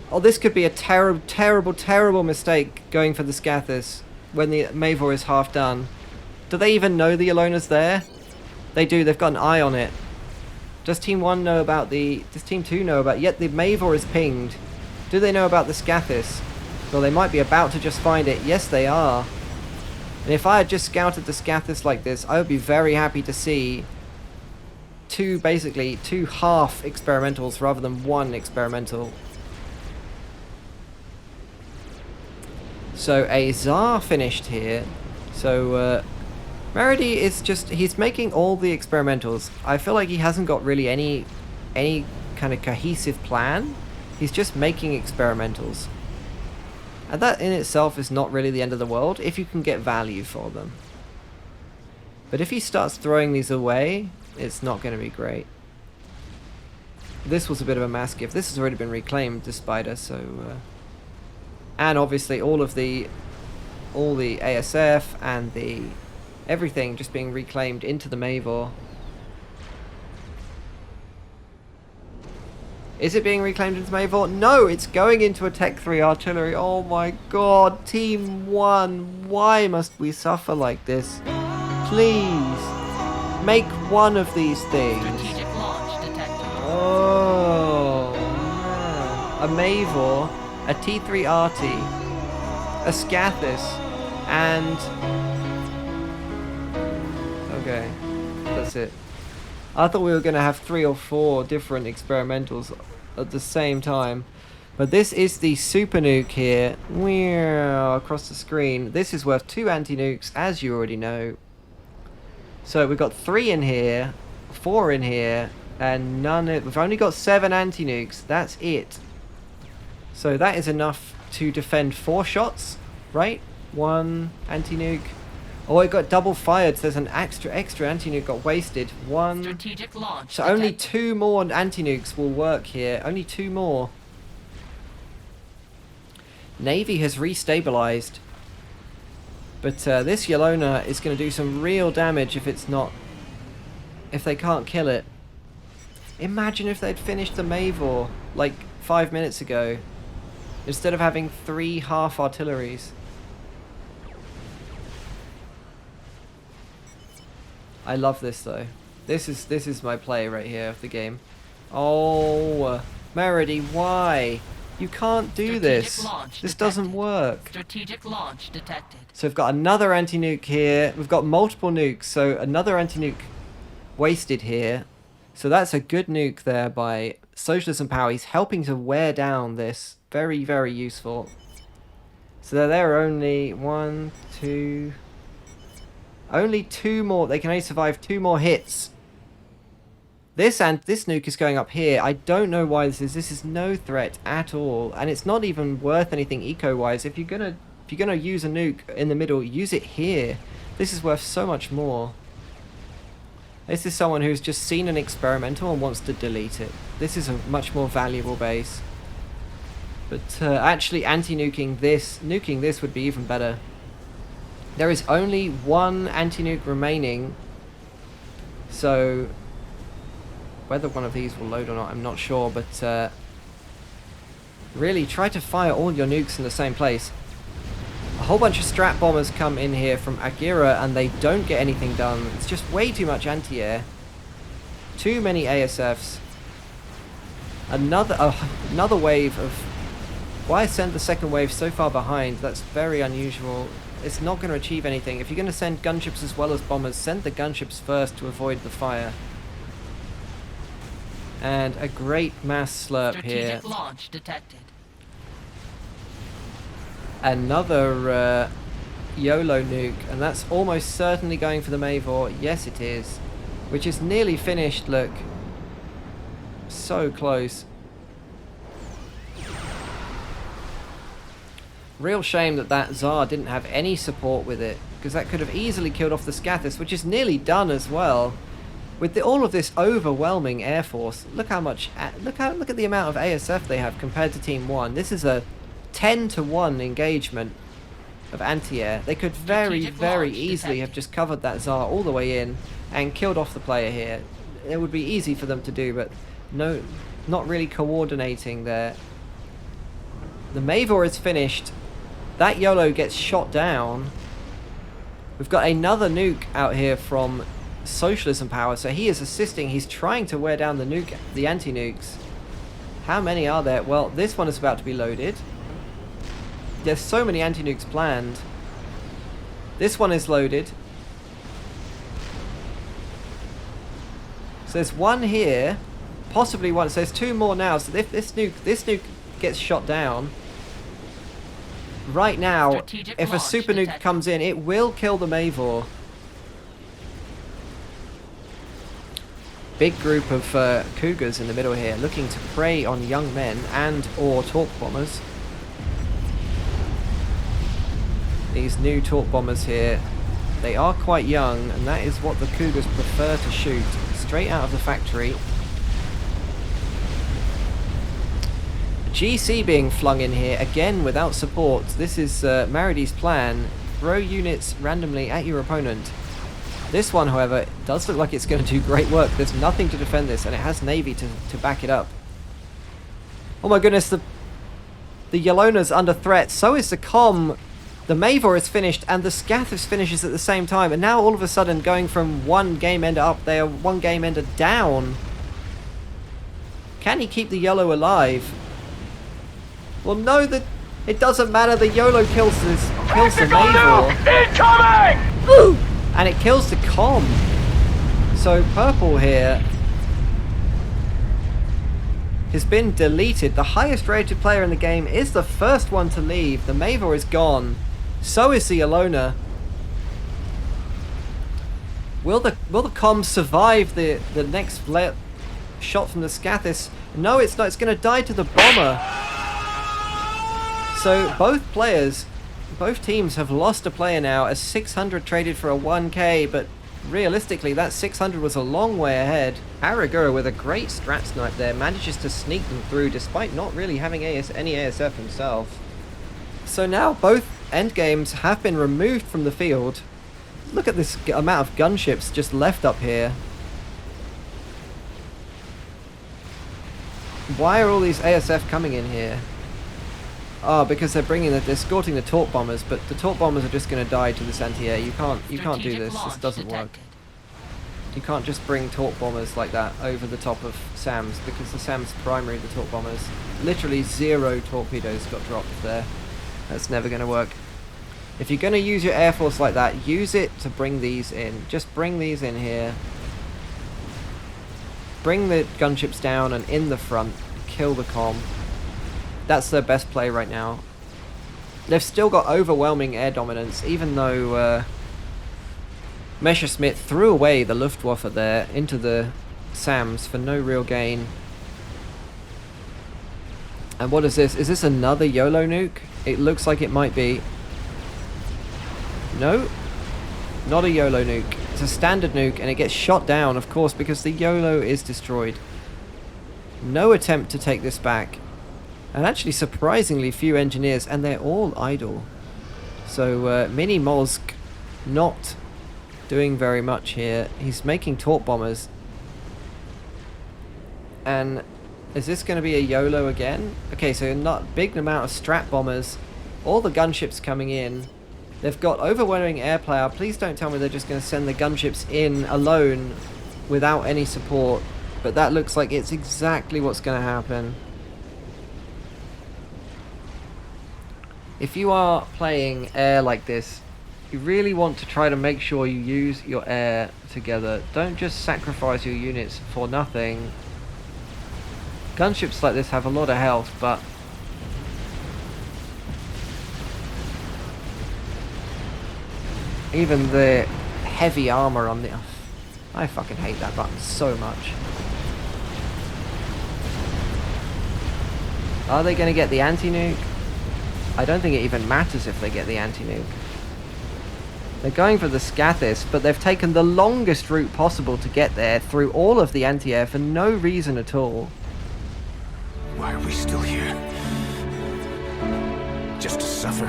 Speaker 2: Oh, this could be a terrible, terrible, terrible mistake going for the Scathis when the Mavor is half done. Do they even know the Yolona's there? They do, they've got an eye on it. Does Team 1 know about does Team 2 know about yet the Mavor is pinged. Do they know about the Scathis? Well, they might be about to just find it. Yes, they are. And if I had just scouted the Scathis like this, I would be very happy to see basically two half experimentals rather than 1 experimental. So a Tsar finished here. So Marady is he's making all the experimentals. I feel like he hasn't got really any kind of cohesive plan. He's just making experimentals. And that in itself is not really the end of the world if you can get value for them. But if he starts throwing these away, it's not going to be great. This was a bit of a mass gift. This has already been reclaimed, the spider, so... and obviously all the ASF and the everything just being reclaimed into the Mavor. Is it being reclaimed into Mavor? No, it's going into a Tech 3 artillery. Oh my god, Team 1, why must we suffer like this? Please, make one of these things.
Speaker 3: Strategic launch detected.
Speaker 2: Oh, man. A Mavor, a T3 RT, a Scathis, and... okay, that's it. I thought we were going to have 3 or 4 different experimentals at the same time. But this is the super nuke here. Across the screen. This is worth 2 anti-nukes, as you already know. So we've got 3 in here, 4 in here, and we've only got 7 anti-nukes. That's it. So that is enough to defend 4 shots, right? 1 anti-nuke. Oh, it got double fired. So there's an extra anti-nuke got wasted. 1.
Speaker 3: Strategic launch
Speaker 2: So only
Speaker 3: detected.
Speaker 2: 2 more anti-nukes will work here. Only 2 more. Navy has restabilized. But this Yelona is going to do some real damage if it's not... if they can't kill it. Imagine if they'd finished the Mavor like 5 minutes ago. Instead of having 3 half artilleries. I love this though. This is my play right here of the game. Oh, Meredy, why? You can't do this. This doesn't work.
Speaker 3: Strategic launch detected.
Speaker 2: So we've got another anti-nuke here. We've got multiple nukes, so another anti-nuke wasted here. So that's a good nuke there by Socialism Power. He's helping to wear down this. Very, very useful. So there are only 1, 2... only 2 more. They can only survive 2 more hits. This nuke is going up here. I don't know why this is. This is no threat at all, and it's not even worth anything eco-wise. If you're gonna use a nuke in the middle, use it here. This is worth so much more. This is someone who's just seen an experimental and wants to delete it. This is a much more valuable base. But actually, nuking this would be even better. There is only 1 anti-nuke remaining, so whether one of these will load or not, I'm not sure, but really try to fire all your nukes in the same place. A whole bunch of strat bombers come in here from s.t.a.l.k.e.r and they don't get anything done. It's just way too much anti-air. Too many ASFs. Another wave of... Why send the second wave so far behind? That's very unusual. It's not going to achieve anything. If you're going to send gunships as well as bombers, send the gunships first to avoid the fire. And a great mass slurp here.
Speaker 3: Strategic launch detected.
Speaker 2: Another YOLO nuke, and that's almost certainly going for the Mavor. Yes, it is. Which is nearly finished, look. So close. Real shame that that Tsar didn't have any support with it, because that could have easily killed off the Scathis, which is nearly done as well. With all of this overwhelming air force, look at the amount of ASF they have compared to Team 1. This is a 10-to-1 engagement of anti-air. They could very easily have just covered that Tsar all the way in and killed off the player here. It would be easy for them to do, but no, not really coordinating there. The Mavor is finished. That YOLO gets shot down. We've got another nuke out here from Socialism Power, so he is assisting. He's trying to wear down the anti-nukes. How many are there? Well, this one is about to be loaded. There's so many anti-nukes planned. This one is loaded. So there's one here, possibly one. So there's 2 more now. So if this nuke gets shot down, right now, if a super nuke comes in, it will kill the Mavor. Big group of Cougars in the middle here, looking to prey on young men and/or torque bombers. These new torque bombers here, they are quite young, and that is what the Cougars prefer to shoot, straight out of the factory. GC being flung in here, again without support. This is Meredy's plan. Throw units randomly at your opponent. This one, however, does look like it's going to do great work. There's nothing to defend this, and it has Navy to back it up. Oh my goodness, the Yelona's under threat. So is the Com. The Mavor is finished, and the Scathis finishes at the same time. And now all of a sudden, going from 1 game ender up, they are 1 game ender down. Can he keep the YOLO alive? Well, no, it doesn't matter. The YOLO kills the Mavor.
Speaker 4: Incoming!
Speaker 2: Woo! And it kills the Com. So purple here has been deleted. The highest rated player in the game is the first one to leave. The Mavor is gone. So is the Yelona. Will the Com survive the next shot from the Scathis? No, it's not. It's going to die to the bomber. So both teams have lost a player now as 600 traded for a 1k, but realistically that 600 was a long way ahead. Aragura with a great strat snipe there manages to sneak them through despite not really having any ASF himself. So now both endgames have been removed from the field. Look at this amount of gunships just left up here. Why are all these ASF coming in here? Oh, because they're escorting the torp bombers, but the torp bombers are just going to die to this anti-air. You can't do this. This doesn't work. You can't just bring torp bombers like that over the top of SAMs, because the SAMs primary the torp bombers. Literally 0 torpedoes got dropped there. That's never going to work. If you're going to use your air force like that, use it to bring these in. Just bring these in here. Bring the gunships down and in the front. Kill the comm. That's their best play right now. They've still got overwhelming air dominance, even though Messerschmitt threw away the Luftwaffe there into the SAMs for no real gain. And what is this? Is this another YOLO nuke? It looks like it might be. No, not a YOLO nuke. It's a standard nuke, and it gets shot down, of course, because the YOLO is destroyed. No attempt to take this back. And actually surprisingly few engineers, and they're all idle. So Mini Mosk not doing very much here. He's making torp bombers. And is this going to be a YOLO again? Okay, so not big amount of strat bombers. All the gunships coming in. They've got overwhelming air power. Please don't tell me they're just going to send the gunships in alone without any support. But that looks like it's exactly what's going to happen. If you are playing air like this, you really want to try to make sure you use your air together. Don't just sacrifice your units for nothing. Gunships like this have a lot of health, but even the heavy armor on the... I fucking hate that button so much. Are they going to get the anti-nuke? I don't think it even matters if they get the anti-nuke. They're going for the Scathis, but they've taken the longest route possible to get there through all of the anti-air for no reason at all.
Speaker 4: Why are we still here? Just to suffer?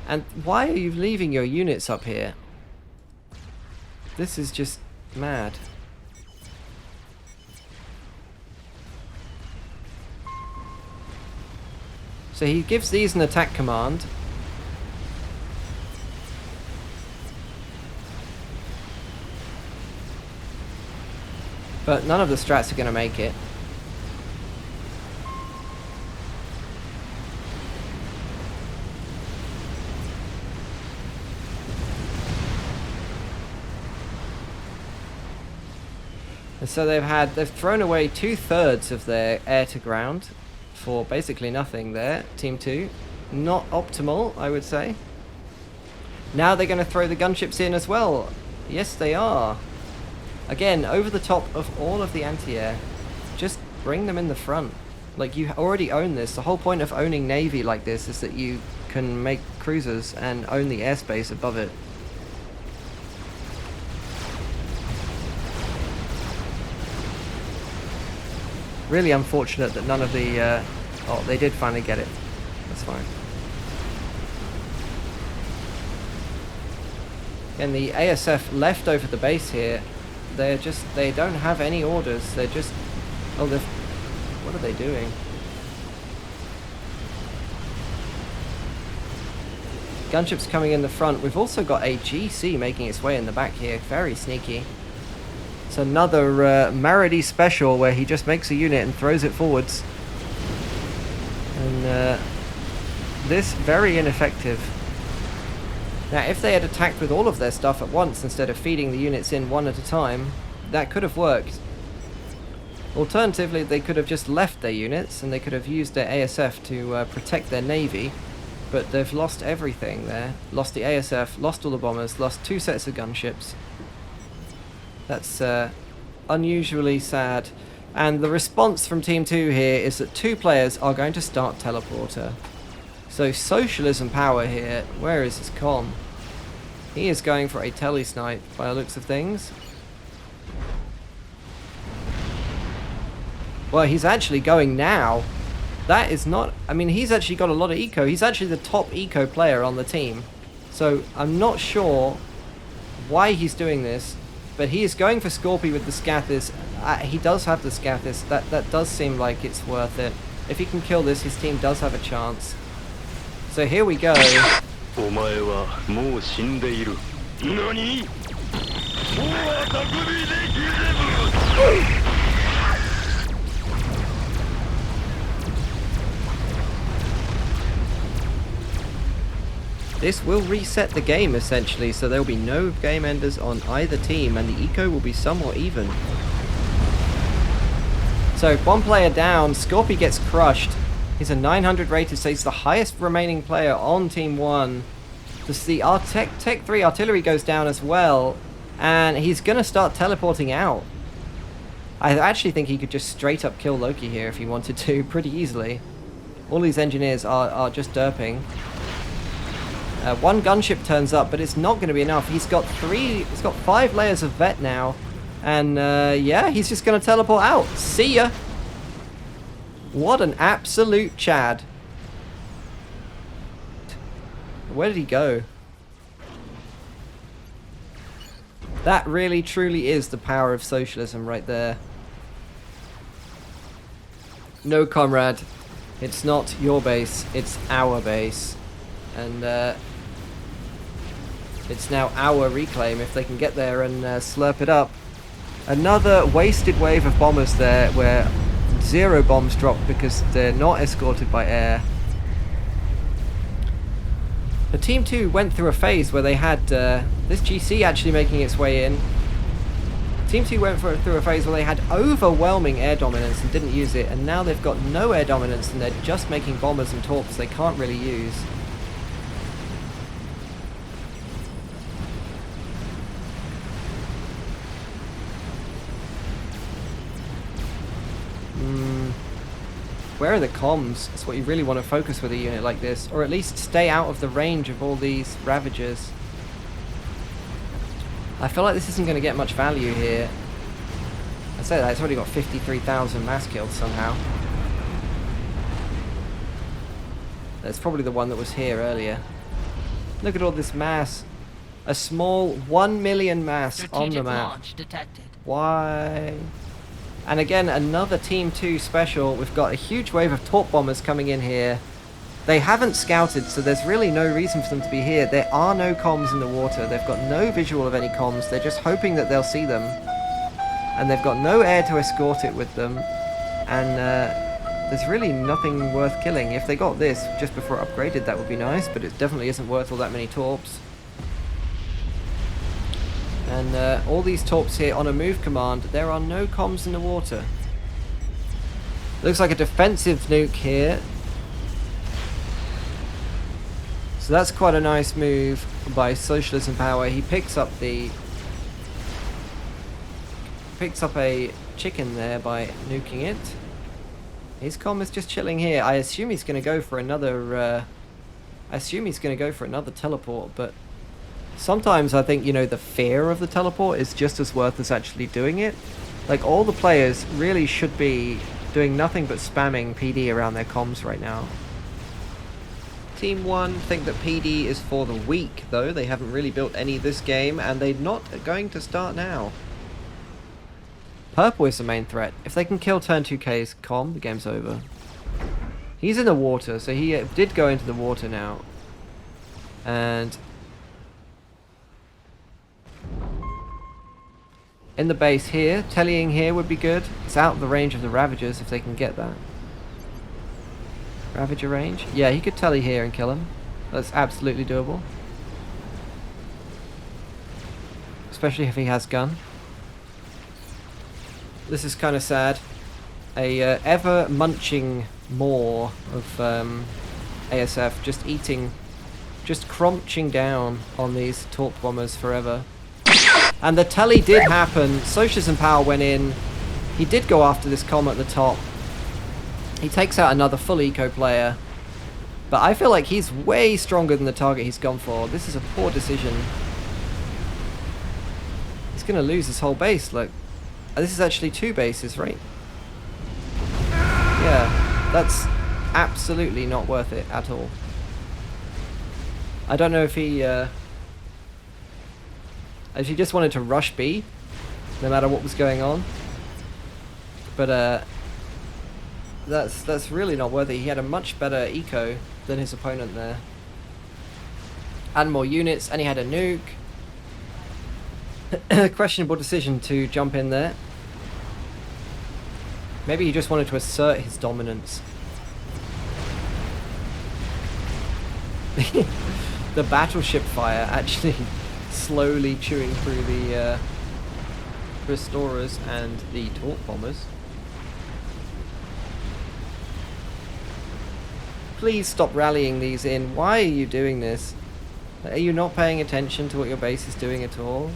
Speaker 2: And why are you leaving your units up here? This is just mad. So he gives these an attack command. But none of the strats are going to make it. And so they've thrown away 2/3 of their air to ground for basically nothing there. Team 2. Not optimal, I would say. Now they're going to throw the gunships in as well. Yes, they are. Again, over the top of all of the anti-air. Just bring them in the front. Like, you already own this. The whole point of owning Navy like this is that you can make cruisers and own the airspace above it. Really unfortunate that none of the... oh, they did finally get it. That's fine. And the ASF left over the base here, they don't have any orders. They're just... oh, what are they doing? Gunships coming in the front. We've also got a GC making its way in the back here. Very sneaky. It's another Marady special where he just makes a unit and throws it forwards. And this, very ineffective. Now, if they had attacked with all of their stuff at once instead of feeding the units in one at a time, that could have worked. Alternatively, they could have just left their units and they could have used their ASF to protect their navy. But they've lost everything there. Lost the ASF, lost all the bombers, lost 2 sets of gunships. That's unusually sad. And the response from Team 2 here is that 2 players are going to start teleporter. So socialism power here. Where is his comm? He is going for a tele-snipe by the looks of things. Well, he's actually going now. That is not... I mean, he's actually got a lot of eco. He's actually the top eco player on the team. So I'm not sure why he's doing this. But he is going for Scorpy with the Scathis. He does have the Scathis. That does seem like it's worth it. If he can kill this, his team does have a chance. So here we go. This will reset the game essentially, so there will be no game enders on either team and the eco will be somewhat even. So one player down, Scorpy gets crushed. He's a 900 rated, so he's the highest remaining player on Team 1. The Tech 3 artillery goes down as well, and he's going to start teleporting out. I actually think he could just straight up kill Loki here if he wanted to, pretty easily. All these engineers are just derping. One gunship turns up, but it's not going to be enough. He's got 5 layers of vet now. And yeah, he's just going to teleport out. See ya! What an absolute Chad. Where did he go? That really truly is the power of socialism right there. No, comrade. It's not your base, it's our base. And it's now our reclaim if they can get there and slurp it up. Another wasted wave of bombers there where 0 bombs dropped because they're not escorted by air. The Team 2 went through a phase where they had this GC actually making its way in. Team 2 went through a phase where they had overwhelming air dominance and didn't use it, and now they've got no air dominance and they're just making bombers and torps they can't really use. Where are the comms? That's what you really want to focus with a unit like this, or at least stay out of the range of all these Ravagers. I feel like this isn't going to get much value here. I say that, it's already got 53,000 mass kills somehow. That's probably the one that was here earlier. Look at all this mass. A small 1 million mass on the map.
Speaker 3: Launch detected.
Speaker 2: Why? And again, another Team 2 special. We've got a huge wave of torp bombers coming in here. They haven't scouted, so there's really no reason for them to be here. There are no comms in the water. They've got no visual of any comms. They're just hoping that they'll see them. And they've got no air to escort it with them. And there's really nothing worth killing. If they got this just before it upgraded, that would be nice, but it definitely isn't worth all that many torps. And all these torps here on a move command, there are no comms in the water. Looks like a defensive nuke here. So that's quite a nice move by Socialism Power. He picks up a chicken there by nuking it. His comm is just chilling here. I assume he's going to go for another teleport, but sometimes I think, you know, the fear of the teleport is just as worth as actually doing it. Like, all the players really should be doing nothing but spamming PD around their comms right now. Team 1 think that PD is for the weak, though. They haven't really built any this game, and they're not going to start now. Purple is the main threat. If they can kill turn 2K's comm, the game's over. He's in the water, so he did go into the water now. And in the base here, tellying here would be good. It's out of the range of the Ravagers if they can get that. Ravager range? Yeah, he could telly here and kill him. That's absolutely doable. Especially if he has gun. This is kind of sad. A ever munching maw of ASF just crunching down on these torp bombers forever. And the telly did happen. Socialism Power went in. He did go after this comm at the top. He takes out another full eco player. But I feel like he's way stronger than the target he's gone for. This is a poor decision. He's going to lose his whole base, look. This is actually 2 bases, right? Yeah, that's absolutely not worth it at all. I don't know if he just wanted to rush B, no matter what was going on. But that's really not worth it. He had a much better eco than his opponent there. And more units, and he had a nuke. Questionable decision to jump in there. Maybe he just wanted to assert his dominance. The battleship fire actually slowly chewing through the restorers and the torque bombers. Please stop rallying these in. Why are you doing this? Are you not paying attention to what your base is doing at all?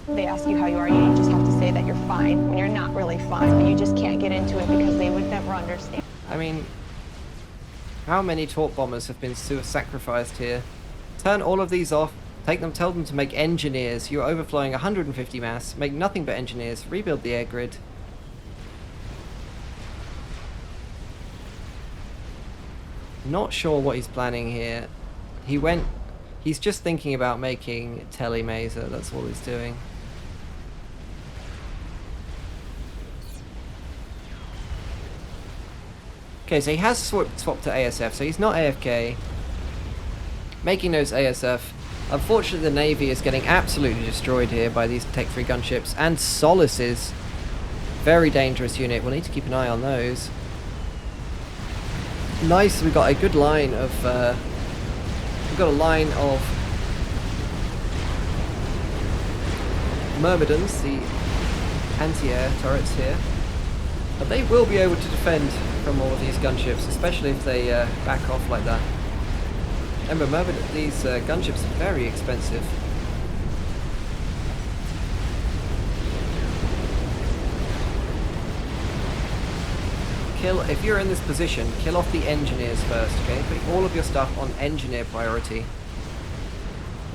Speaker 5: They ask you how you are, you just have to say that you're fine when you're not really fine, but you just can't get into it because they would never understand.
Speaker 2: I mean, how many torque bombers have been sacrificed here? Turn all of these off, take them, tell them to make engineers. You're overflowing 150 mass, make nothing but engineers, rebuild the air grid. Not sure what he's planning here. He's just thinking about making telemazer, that's all he's doing. Okay, so he has swapped to ASF, so he's not AFK. Making those ASF. Unfortunately, the Navy is getting absolutely destroyed here by these Tech 3 gunships. And Solace's very dangerous unit. We'll need to keep an eye on those. Nice, we've got a good line of... we've got a line of Myrmidons, the anti-air turrets here. But they will be able to defend from all of these gunships, especially if they back off like that. Remember, these gunships are very expensive. If you're in this position, kill off the engineers first, okay? Put all of your stuff on engineer priority.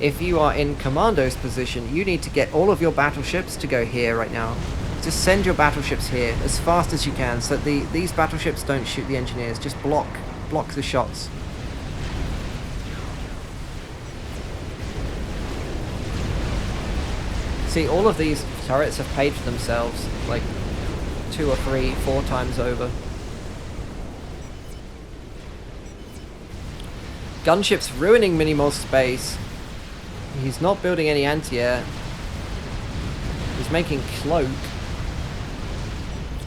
Speaker 2: If you are in commando's position, you need to get all of your battleships to go here right now. Just send your battleships here as fast as you can so that these battleships don't shoot the engineers. Just block the shots. See, all of these turrets have paid for themselves like 2 or 3, 4 times over. Gunship's ruining Minimos space. He's not building any anti-air. He's making cloak.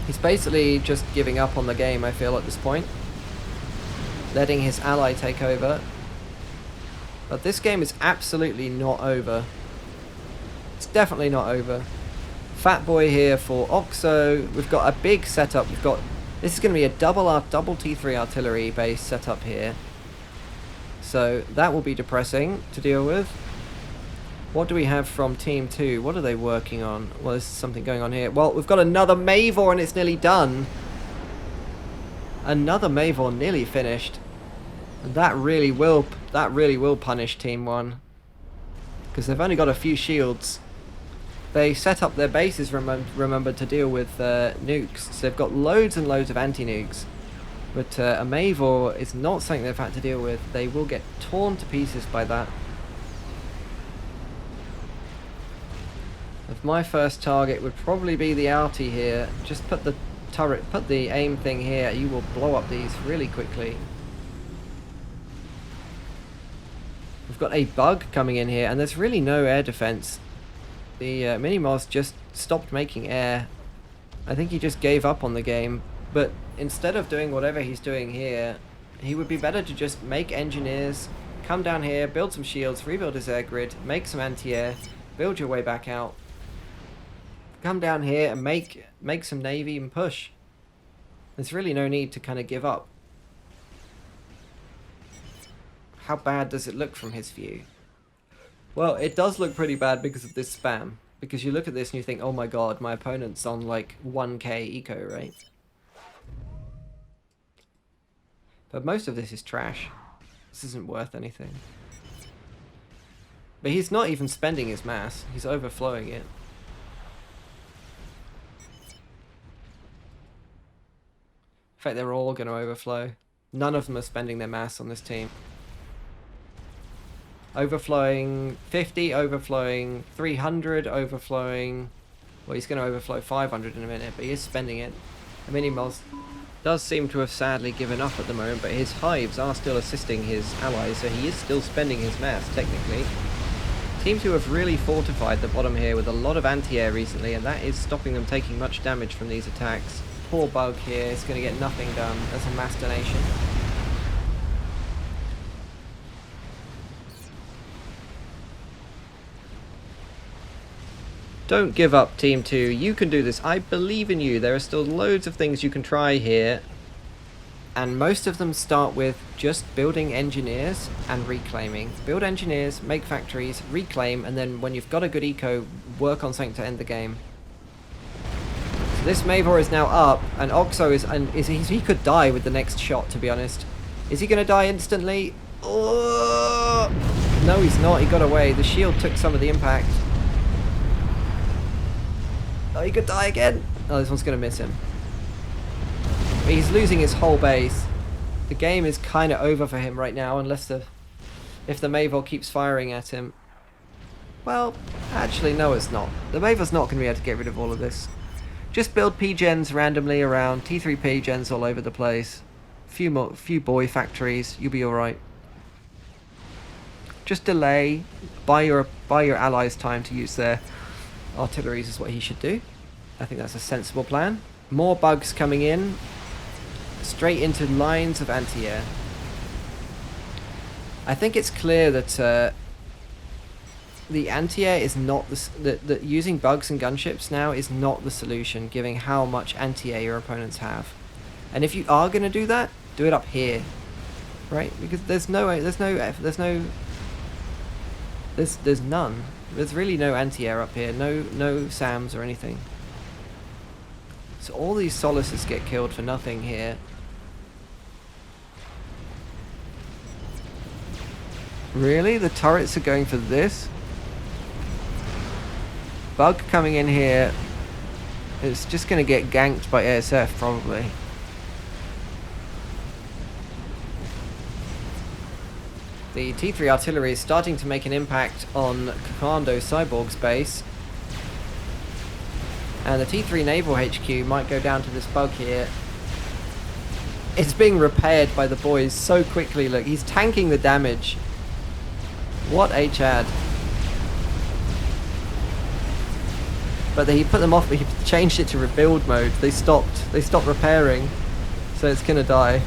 Speaker 2: He's basically just giving up on the game, I feel, at this point. Letting his ally take over. But this game is absolutely not over. It's definitely not over. Fat Boy here for Oxo. We've got a big setup. This is going to be a double T3 artillery base setup here. So that will be depressing to deal with. What do we have from Team 2? What are they working on? Well, there's something going on here. Well, we've got another Mavor and it's nearly done. Another Mavor nearly finished. And that really will punish Team 1. Because they've only got a few shields. They set up their bases, remember, to deal with nukes. So they've got loads and loads of anti-nukes. But a Mavor is not something they've had to deal with. They will get torn to pieces by that. If my first target would probably be the Arty here, just put the turret, put the aim thing here, you will blow up these really quickly. We've got a bug coming in here, and there's really no air defense. The Minimos just stopped making air. I think he just gave up on the game. But instead of doing whatever he's doing here, he would be better to just make engineers, come down here, build some shields, rebuild his air grid, make some anti-air, build your way back out. Come down here and make some navy and push. There's really no need to kind of give up. How bad does it look from his view? Well, it does look pretty bad because of this spam. Because you look at this and you think, oh my god, my opponent's on like 1k eco, right? But most of this is trash. This isn't worth anything. But he's not even spending his mass, he's overflowing it. In fact, they're all going to overflow. None of them are spending their mass on this team. Overflowing 50, overflowing 300, overflowing... Well, he's going to overflow 500 in a minute, but he is spending it. The Minimoz does seem to have sadly given up at the moment, but his hives are still assisting his allies, so he is still spending his mass, technically. Seem to have really fortified the bottom here with a lot of anti-air recently, and that is stopping them taking much damage from these attacks. Poor Bug here is going to get nothing done as a mass donation. Don't give up, Team 2. You can do this. I believe in you. There are still loads of things you can try here. And most of them start with just building engineers and reclaiming. Build engineers, make factories, reclaim, and then when you've got a good eco, work on something to end the game. So this Mavor is now up, and Oxo he could die with the next shot, to be honest. Is he going to die instantly? Oh! No, he's not. He got away. The shield took some of the impact. Oh, he could die again. Oh, this one's going to miss him. But he's losing his whole base. The game is kind of over for him right now, unless if the Mavor keeps firing at him. Well, actually, no, it's not. The Mavor's not going to be able to get rid of all of this. Just build P-gens randomly around, T3 P-gens all over the place. Few boy factories, you'll be all right. Just delay, buy your allies time to use their artilleries is what he should do. I think that's a sensible plan. More bugs coming in. Straight into lines of anti-air. I think it's clear that the anti-air is not that using bugs and gunships now is not the solution, given how much anti-air your opponents have. And if you are going to do that, do it up here, right? Because there's none. There's really no anti-air up here, no SAMs or anything. So all these Solaces get killed for nothing here. Really? The turrets are going for this? Bug coming in here. It's just going to get ganked by ASF probably. The T3 artillery is starting to make an impact on Commando Cyborg's base. And the T3 Naval HQ might go down to this bug here. It's being repaired by the boys so quickly. Look, he's tanking the damage. What a Chad. But he put them off, he changed it to rebuild mode. They stopped repairing. So it's gonna die.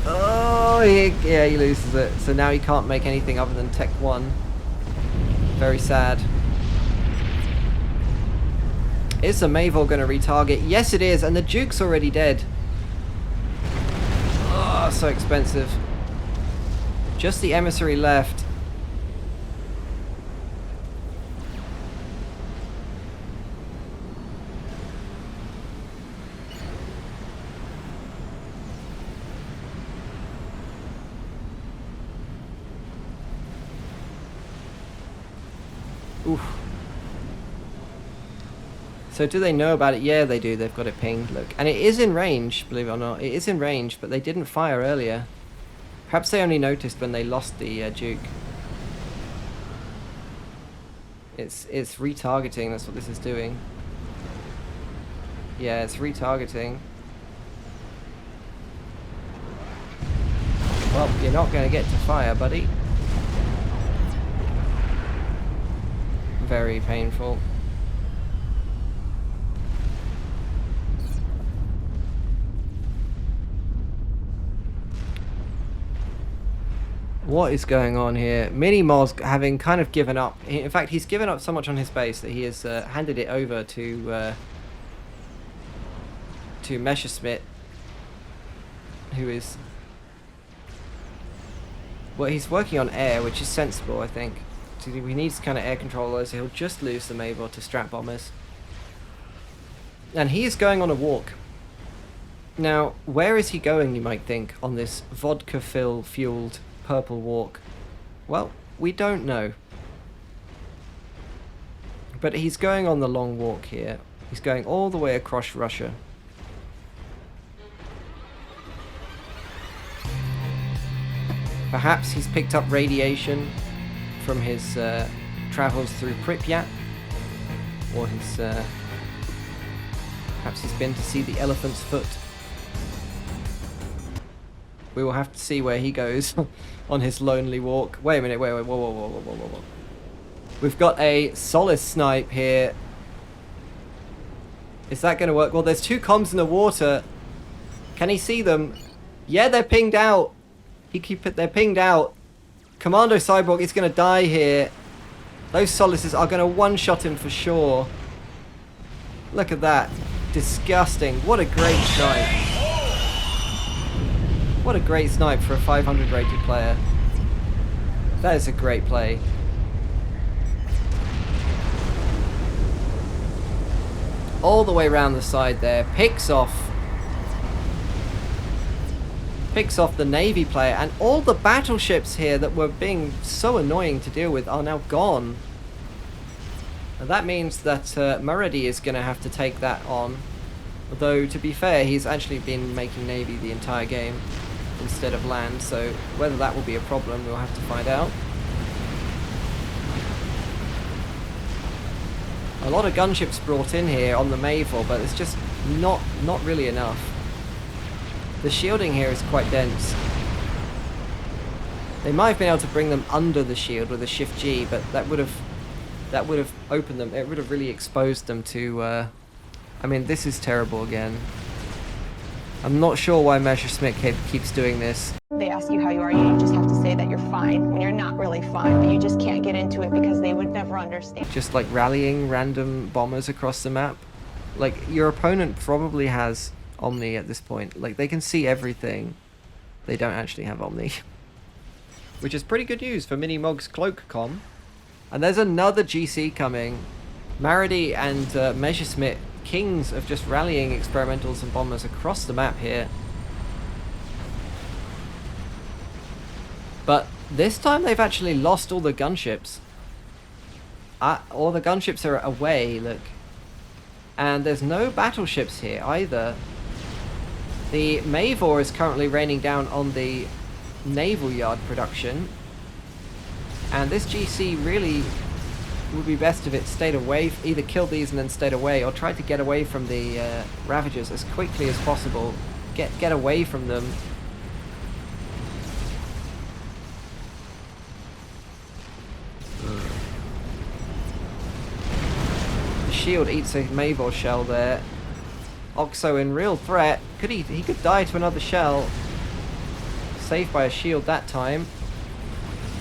Speaker 2: Oh, yeah, he loses it. So now he can't make anything other than Tech 1. Very sad. Is the Mavor going to retarget? Yes, it is, and the Duke's already dead. Oh, so expensive. Just the Emissary left. Oof. So do they know about it? Yeah, they do. They've got it pinged. Look, and it is in range. Believe it or not, it is in range. But they didn't fire earlier. Perhaps they only noticed when they lost the Duke. It's retargeting. That's what this is doing. Yeah, it's retargeting. Well, you're not going to get to fire, buddy. Very painful. What is going on here? Minimoz having kind of given up. In fact, he's given up so much on his base that he has handed it over to Messerschmitt, who is... Well, he's working on air, which is sensible, I think, He needs kind of air controllers. He'll just lose the Mavor to strat bombers. And he is going on a walk. Now, where is he going, you might think, on this vodka-fueled purple walk? Well, we don't know. But he's going on the long walk here. He's going all the way across Russia. Perhaps he's picked up radiation from his travels through Pripyat. Or his... perhaps he's been to see the elephant's foot. We will have to see where he goes on his lonely walk. Wait a minute, whoa. We've got a Solace snipe here. Is that going to work? Well, there's two comms in the water. Can he see them? Yeah, they're pinged out. They're pinged out. Commando Cyborg is going to die here. Those Solaces are going to one-shot him for sure. Look at that. Disgusting. What a great snipe. What a great snipe for a 500 rated player. That is a great play. All the way around the side there. Picks off the Navy player, and all the battleships here that were being so annoying to deal with are now gone. And that means that Maradi is going to have to take that on. Although, to be fair, he's actually been making Navy the entire game instead of land, so whether that will be a problem, we'll have to find out. A lot of gunships brought in here on the Mayville, but it's just not really enough. The shielding here is quite dense. They might have been able to bring them under the shield with a Shift G, but that would have opened them. It would have really exposed them to. I mean, this is terrible again. I'm not sure why Messerschmitt keeps doing this.
Speaker 5: They ask you how you are, you just have to say that you're fine when you're not really fine, but you just can't get into it because they would never understand.
Speaker 2: Just like rallying random bombers across the map. Like, your opponent probably has Omni at this point. Like, they can see everything. They don't actually have Omni. Which is pretty good news for Minimog's Cloak Com. And there's another GC coming. Maradi and Messerschmitt, kings of just rallying experimentals and bombers across the map here. But this time they've actually lost all the gunships. All the gunships are away, look. And there's no battleships here either. The Mavor is currently raining down on the naval yard production. And this GC really would be best if it stayed away, either killed these and then stayed away, or tried to get away from the Ravagers as quickly as possible. Get away from them. The shield eats a Mavor shell there. Oxo in real threat. He could die to another shell. Saved by a shield that time.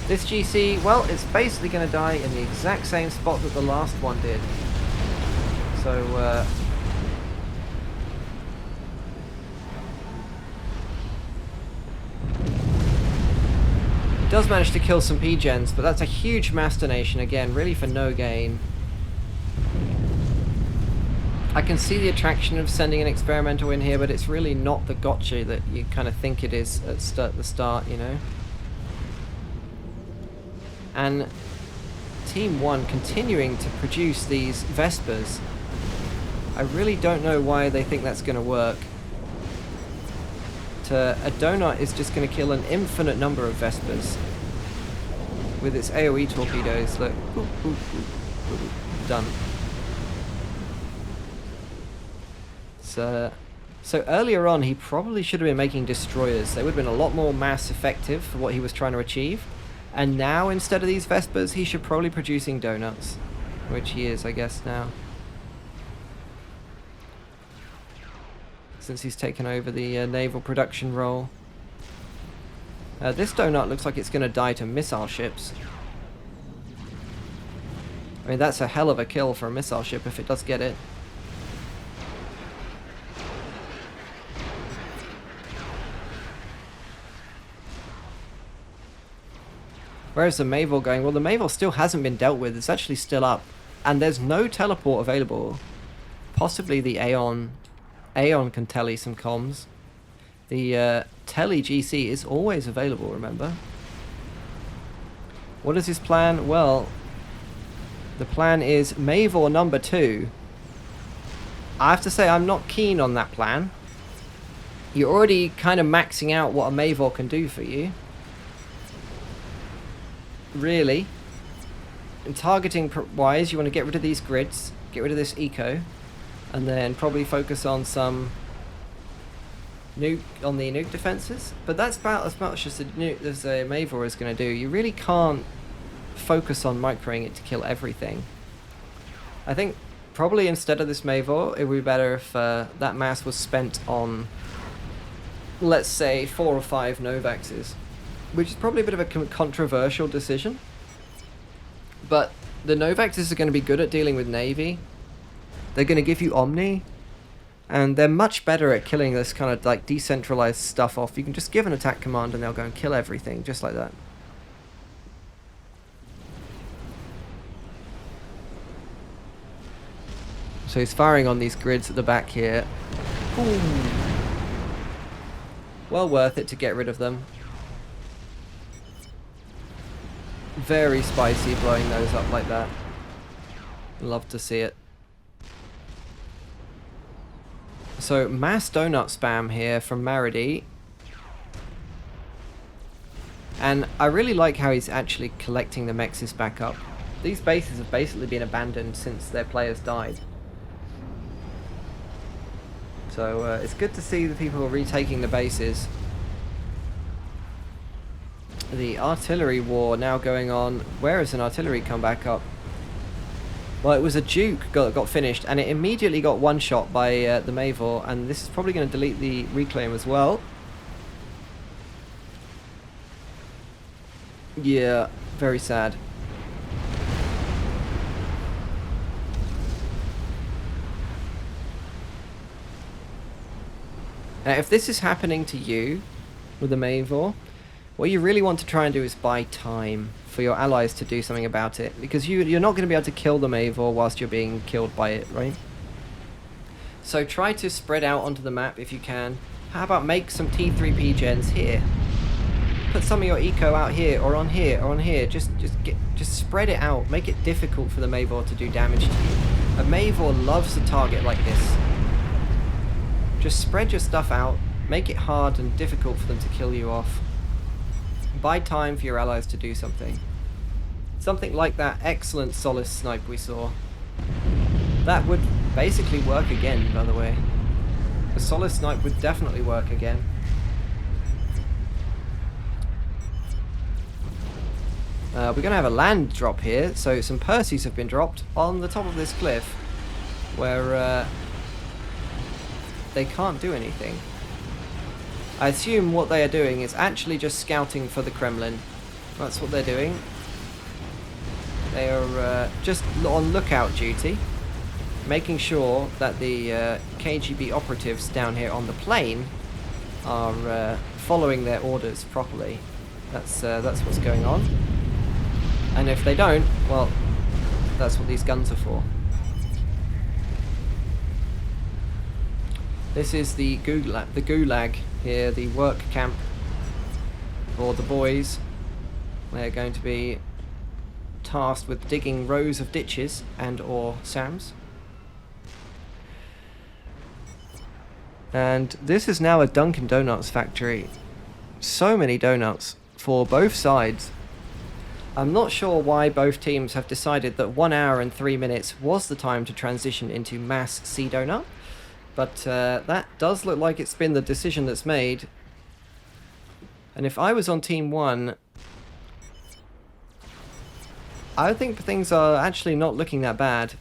Speaker 2: This GC, well, it's basically going to die in the exact same spot that the last one did. So, he does manage to kill some P-Gens, but that's a huge Mastination again, really for no gain. I can see the attraction of sending an experimental in here, but it's really not the gotcha that you kind of think it is at the start, you know? And Team 1 continuing to produce these Vespers. I really don't know why they think that's going to work. A donut is just going to kill an infinite number of Vespers. With its AoE torpedoes, look. Boop, boop, boop, boop, boop. Done. So earlier on, he probably should have been making destroyers. They would have been a lot more mass effective for what he was trying to achieve. And now, instead of these Vespers, he should probably be producing donuts. Which he is, I guess, now. Since he's taken over the naval production role. This donut looks like it's going to die to missile ships. I mean, that's a hell of a kill for a missile ship if it does get it. Where's the Mavor going? Well, the Mavor still hasn't been dealt with. It's actually still up. And there's no teleport available. Possibly the Aeon. Aeon can tele some comms. The tele GC is always available, remember? What is his plan? Well, the plan is Mavor number 2. I have to say I'm not keen on that plan. You're already kind of maxing out what a Mavor can do for you. Really. And targeting wise, you want to get rid of these grids, get rid of this eco, and then probably focus on some nuke on the nuke defenses. But that's about as much as a Mavor is going to do. You really can't focus on microing it to kill everything. I think probably instead of this Mavor, it would be better if that mass was spent on, let's say, 4 or 5 Novaxes, which is probably a bit of a controversial decision. But the Novaxes are going to be good at dealing with Navy. They're going to give you Omni, and they're much better at killing this kind of like decentralized stuff off. You can just give an attack command and they'll go and kill everything, just like that. So he's firing on these grids at the back here. Ooh. Well worth it to get rid of them. Very spicy blowing those up like that. Love to see it. So mass donut spam here from Marady. And I really like how he's actually collecting the mexes back up. These bases have basically been abandoned since their players died. So it's good to see the people retaking the bases. The artillery war now going on. Where has an artillery come back up? Well, it was a Duke got finished, and it immediately got one-shot by the Mavor, and this is probably going to delete the reclaim as well. Yeah, very sad. Now, if this is happening to you with the Mavor, what you really want to try and do is buy time for your allies to do something about it, because you're not going to be able to kill the Mavor whilst you're being killed by it, right? So try to spread out onto the map if you can. How about make some T3P gens here? Put some of your eco out here, or on here, or on here. Just spread it out. Make it difficult for the Mavor to do damage to you. A Mavor loves a target like this. Just spread your stuff out, make it hard and difficult for them to kill you off. Buy time for your allies to do something. Something like that excellent Solace snipe we saw. That would basically work again, by the way. The Solace snipe would definitely work again. We're going to have a land drop here, so some Percys have been dropped on the top of this cliff, where they can't do anything. I assume what they are doing is actually just scouting for the Kremlin. That's what they're doing. They are just on lookout duty, making sure that the KGB operatives down here on the plane are following their orders properly. That's what's going on. And if they don't, well, that's what these guns are for. This is the gulag here, the work camp for the boys. They're going to be tasked with digging rows of ditches and or SAMs. And this is now a Dunkin' Donuts factory. So many donuts for both sides. I'm not sure why both teams have decided that 1 hour and 3 minutes was the time to transition into mass sea donut. But that does look like it's been the decision that's made. And if I was on Team 1, I think things are actually not looking that bad.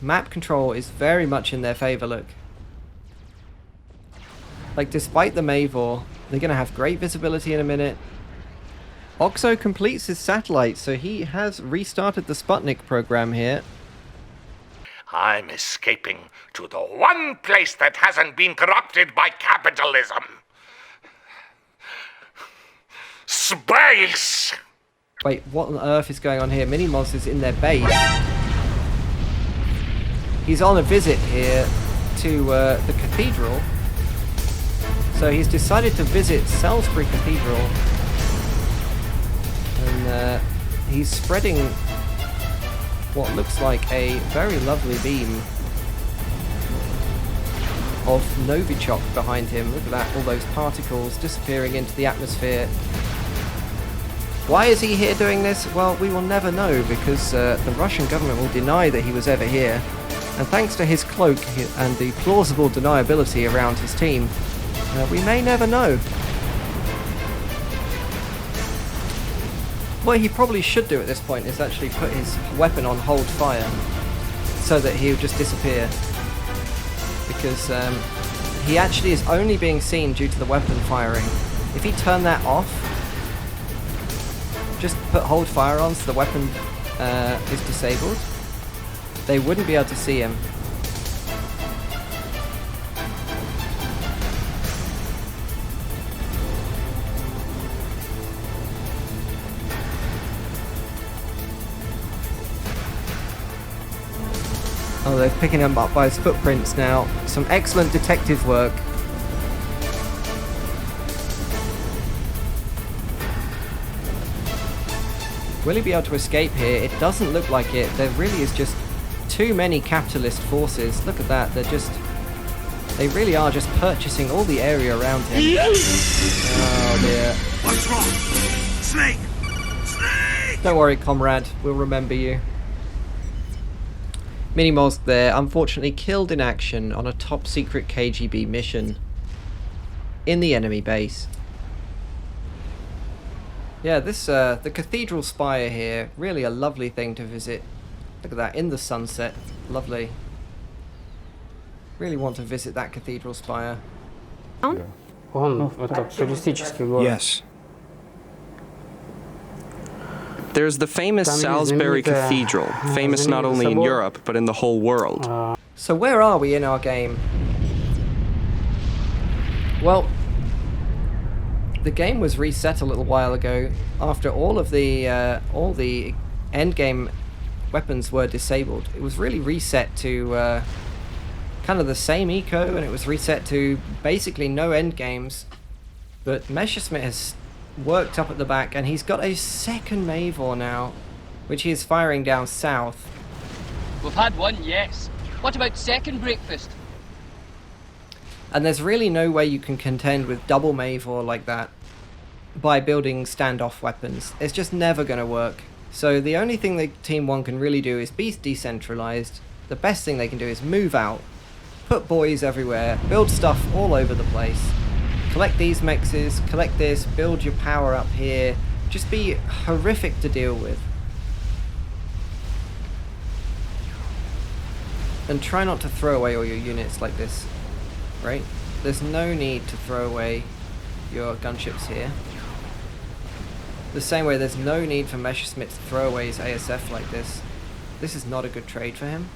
Speaker 2: Map control is very much in their favour, look. Like, despite the Mavor, they're going to have great visibility in a minute. Oxo completes his satellite, so he has restarted the Sputnik program here.
Speaker 4: I'm escaping to the one place that hasn't been corrupted by capitalism. Space!
Speaker 2: Wait, what on earth is going on here? Minimoz is in their base. He's on a visit here to the cathedral. So he's decided to visit Salisbury Cathedral. And he's spreading what looks like a very lovely beam of Novichok behind him. Look at that, all those particles disappearing into the atmosphere. Why is he here doing this? Well, we will never know, because the Russian government will deny that he was ever here. And thanks to his cloak and the plausible deniability around his team, we may never know. What he probably should do at this point is actually put his weapon on hold fire, so that he'll just disappear. Because he actually is only being seen due to the weapon firing. If he turned that off, just put hold fire on so the weapon is disabled, they wouldn't be able to see him. Oh, they're picking him up by his footprints now. Some excellent detective work. Will he be able to escape here? It doesn't look like it. There really is just too many capitalist forces. Look at that. They really are just purchasing all the area around him. Oh dear.
Speaker 6: What's wrong? Snake! Snake!
Speaker 2: Don't worry, comrade. We'll remember you. Minimoz there, unfortunately killed in action on a top secret KGB mission in the enemy base. Yeah, this the cathedral spire here, really a lovely thing to visit. Look at that, in the sunset, lovely. Really want to visit that cathedral spire.
Speaker 7: Yes.
Speaker 8: There's the famous Salisbury Cathedral, famous not only in Europe, but in the whole world.
Speaker 2: So where are we in our game? Well, the game was reset a little while ago after all the endgame weapons were disabled. It was really reset to kind of the same eco, and it was reset to basically no endgames. But Messerschmitt has worked up at the back, and he's got a second Mavor now, which he is firing down south.
Speaker 9: We've had one, yes. What about second breakfast?
Speaker 2: And there's really no way you can contend with double Mavor like that by building standoff weapons. It's just never going to work. So the only thing that Team 1 can really do is be decentralized. The best thing they can do is move out, put boys everywhere, build stuff all over the place. Collect these mexes, collect this, build your power up here. Just be horrific to deal with. And try not to throw away all your units like this, right? There's no need to throw away your gunships here. The same way there's no need for Messerschmitt to throw away his ASF like this. This is not a good trade for him.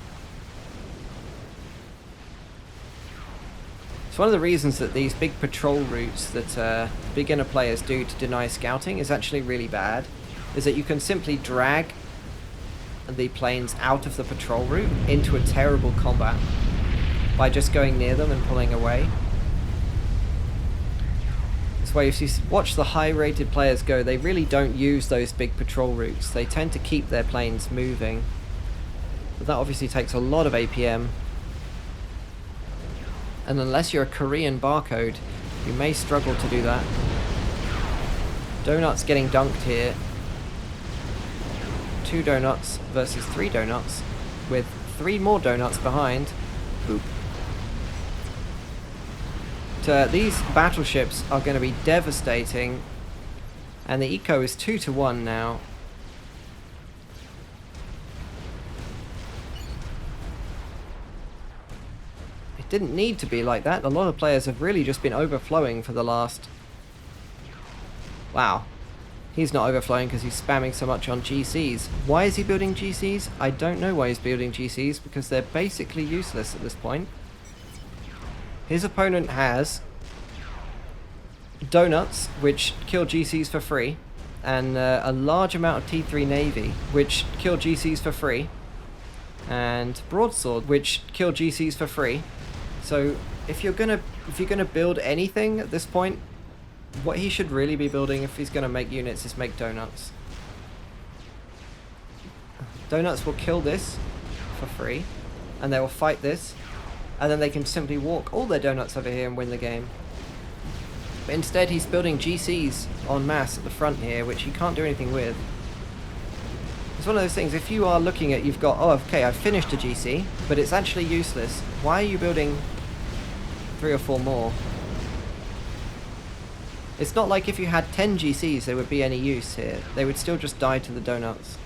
Speaker 2: So one of the reasons that these big patrol routes that beginner players do to deny scouting is actually really bad, is that you can simply drag the planes out of the patrol route into a terrible combat by just going near them and pulling away. This way, if you watch the high-rated players go, they really don't use those big patrol routes. They tend to keep their planes moving. But that obviously takes a lot of APM. And unless you're a Korean barcode, you may struggle to do that. Donuts getting dunked here. 2 donuts versus 3 donuts, with 3 more donuts behind. Boop. These battleships are going to be devastating, and the eco is 2-1 now. It didn't need to be like that. A lot of players have really just been overflowing for the last... Wow. He's not overflowing because he's spamming so much on GCs. Why is he building GCs? I don't know why he's building GCs, because they're basically useless at this point. His opponent has donuts, which kill GCs for free, and a large amount of T3 Navy, which kill GCs for free, and broadsword, which kill GCs for free. So if you're gonna build anything at this point, what he should really be building if he's gonna make units is make donuts. Donuts will kill this for free, and they will fight this, and then they can simply walk all their donuts over here and win the game. But instead he's building GCs en masse at the front here, which he can't do anything with. It's one of those things, if you are looking at, you've got, oh okay, I've finished a GC, but it's actually useless. Why are you building 3 or 4 more? It's not like if you had 10 GCs there would be any use here. They would still just die to the donuts.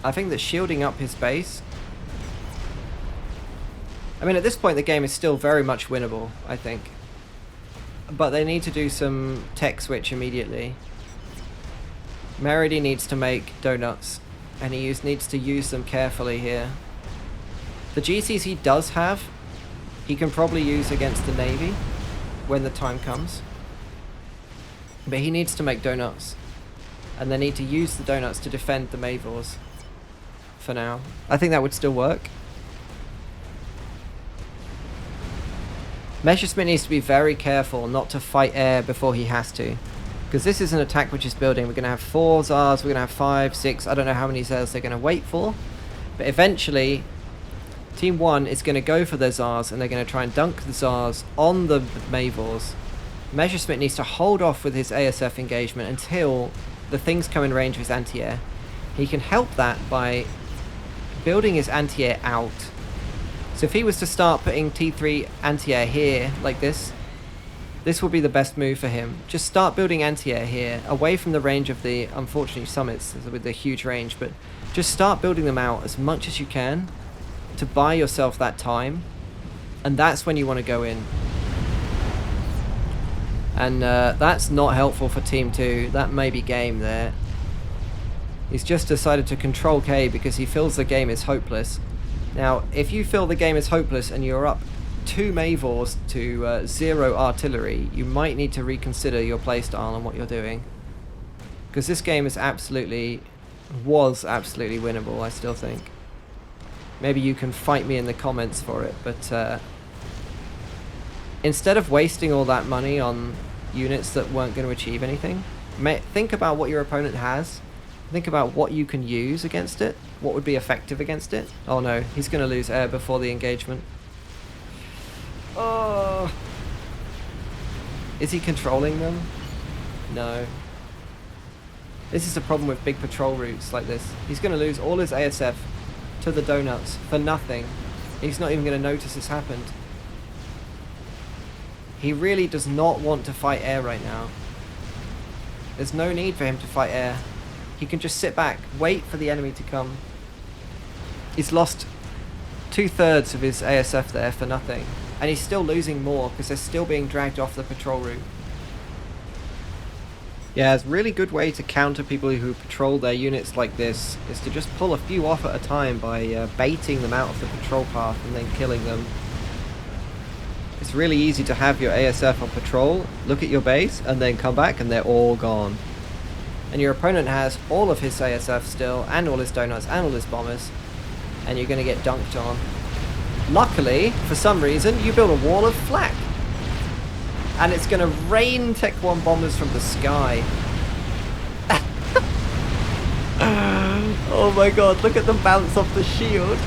Speaker 2: I think that shielding up his base... I mean, at this point the game is still very much winnable, I think. But they need to do some tech switch immediately. Meredy needs to make donuts, and he needs to use them carefully here. The GCs he does have, he can probably use against the Navy when the time comes. But he needs to make donuts, and they need to use the donuts to defend the Mavors. For now. I think that would still work. Messerschmitt needs to be very careful not to fight air before he has to. Because this is an attack which is building. We're going to have 4 Tsars, we're going to have 5, 6, I don't know how many Tsars they're going to wait for. But eventually, Team 1 is going to go for their Tsars and they're going to try and dunk the Tsars on the Mavors. Messerschmitt needs to hold off with his ASF engagement until the things come in range of his anti-air. He can help that by building his anti-air out. So if he was to start putting T3 anti-air here, like this will be the best move for him. Just start building anti-air here, away from the range of the, unfortunately, summits with the huge range, but just start building them out as much as you can to buy yourself that time, and that's when you want to go in. And that's not helpful for Team 2. That may be game there. He's just decided to control K because he feels the game is hopeless. Now, if you feel the game is hopeless and you're up 2 Mavors to 0 artillery, you might need to reconsider your playstyle and what you're doing. Because this game was absolutely winnable, I still think. Maybe you can fight me in the comments for it, but instead of wasting all that money on units that weren't going to achieve anything, think about what your opponent has. Think about what you can use against it. What would be effective against it. Oh no, he's going to lose air before the engagement. Oh. Is he controlling them? No. This is the problem with big patrol routes like this. He's going to lose all his ASF to the donuts for nothing. He's not even going to notice it's happened. He really does not want to fight air right now. There's no need for him to fight air. He can just sit back, wait for the enemy to come. He's lost 2/3 of his ASF there for nothing. And he's still losing more because they're still being dragged off the patrol route. Yeah, it's a really good way to counter people who patrol their units like this, is to just pull a few off at a time by baiting them out of the patrol path and then killing them. It's really easy to have your ASF on patrol, look at your base, and then come back and they're all gone. And your opponent has all of his ASF still, and all his donuts, and all his bombers, and you're going to get dunked on. Luckily, for some reason, you build a wall of flak. And it's going to rain Tech 1 bombers from the sky. Oh my god, look at them bounce off the shield.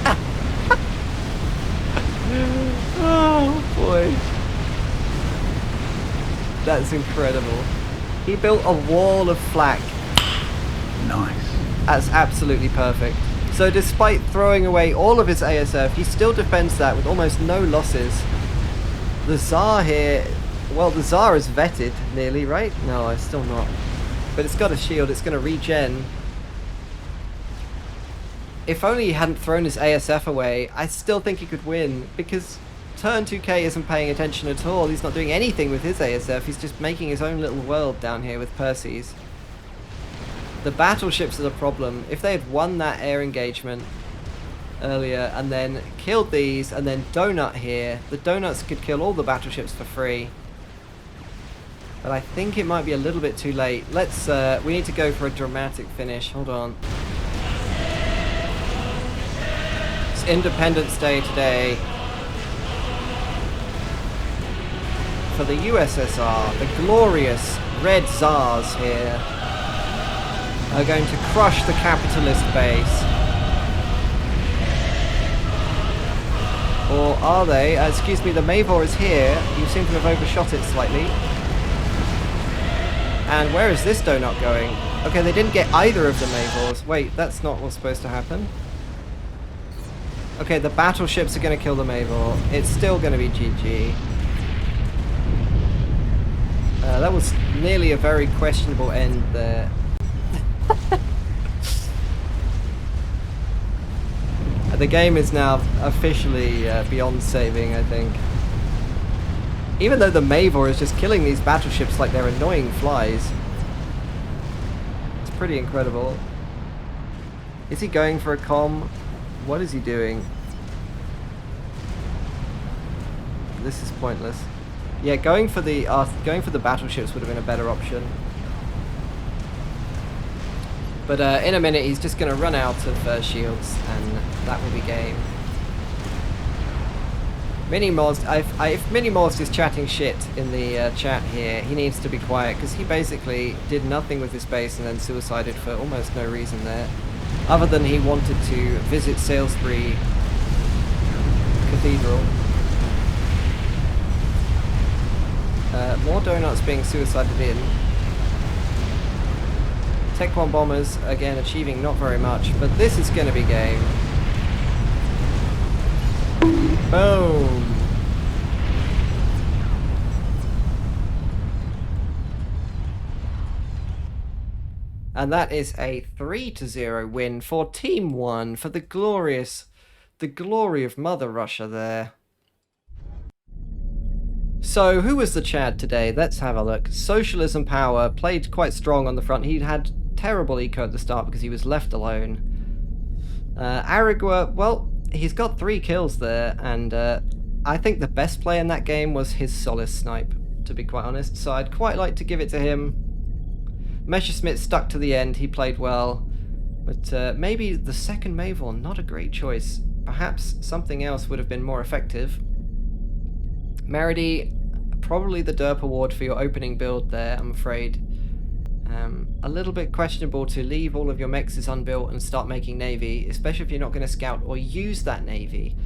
Speaker 2: Oh boy. That's incredible. He built a wall of flak.
Speaker 6: Nice.
Speaker 2: That's absolutely perfect. So despite throwing away all of his ASF, he still defends that with almost no losses. The Tsar here... Well, the Tsar is vetted, nearly, right? No, it's still not. But it's got a shield, it's going to regen. If only he hadn't thrown his ASF away, I still think he could win, because Turn 2K isn't paying attention at all. He's not doing anything with his ASF, he's just making his own little world down here with Percy's. The battleships are the problem. If they had won that air engagement, earlier, and then killed these, and then donut here. The donuts could kill all the battleships for free. But I think it might be a little bit too late. Let's, we need to go for a dramatic finish. Hold on. It's Independence Day today. For the USSR, the glorious red czars here are going to crush the capitalist base. Or are they? Excuse me, the Mavor is here. You seem to have overshot it slightly. And where is this donut going? Okay, they didn't get either of the Mavors. Wait, that's not what's supposed to happen. Okay, the battleships are going to kill the Mavor. It's still going to be GG. That was nearly a very questionable end there. The game is now officially beyond saving, I think. Even though the Mavor is just killing these battleships like they're annoying flies. It's pretty incredible. Is he going for a comm? What is he doing? This is pointless. Yeah, going for the battleships would have been a better option. But in a minute he's just going to run out of shields, and that will be game. Minimoz, if Minimoz is chatting shit in the chat here, he needs to be quiet, because he basically did nothing with his base and then suicided for almost no reason there. Other than he wanted to visit Salisbury Cathedral. More donuts being suicided in. Tech 1 bombers, again, achieving not very much, but this is going to be game. Boom! And that is a 3-0 win for Team 1 for the glory of Mother Russia there. So, who was the Chad today? Let's have a look. Socialism Power played quite strong on the front. He had terrible eco at the start because he was left alone. Arigua, well, he's got 3 kills there, and I think the best play in that game was his Solace snipe, to be quite honest, so I'd quite like to give it to him. Messerschmitt stuck to the end, he played well, but maybe the second Mavor, not a great choice. Perhaps something else would have been more effective. Meredy, probably the Derp award for your opening build there, I'm afraid. A little bit questionable to leave all of your mexes unbuilt and start making navy, especially if you're not going to scout or use that navy.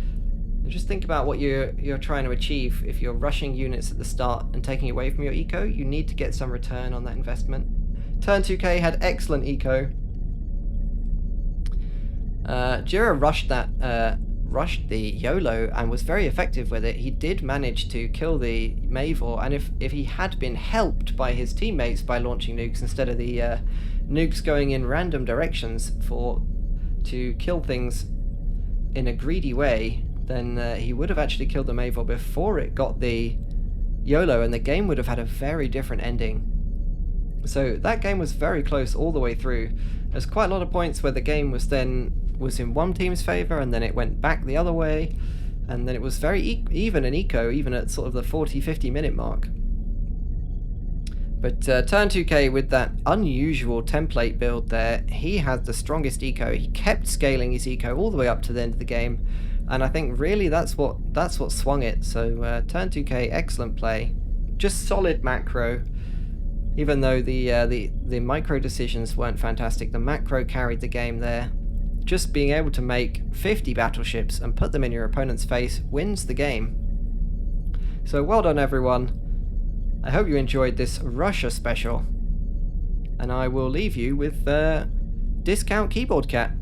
Speaker 2: Just think about what you're trying to achieve. If you're rushing units at the start and taking away from your eco, you need to get some return on that investment. Turn 2K had excellent eco. Jira rushed the YOLO and was very effective with it. He did manage to kill the Mavor, and if he had been helped by his teammates by launching nukes instead of the nukes going in random directions to kill things in a greedy way, then he would have actually killed the Mavor before it got the YOLO, and the game would have had a very different ending. So that game was very close all the way through. There's quite a lot of points where the game was in one team's favour, and then it went back the other way, and then it was very even in eco, even at sort of the 40-50 minute mark. But Turn 2K, with that unusual template build there, he had the strongest eco. He kept scaling his eco all the way up to the end of the game, and I think really that's what swung it. So Turn 2K, excellent play, just solid macro. Even though the micro decisions weren't fantastic, the macro carried the game there. Just being able to make 50 battleships and put them in your opponent's face wins the game. So well done everyone. I hope you enjoyed this Russia special. And I will leave you with Discount Keyboard Cat.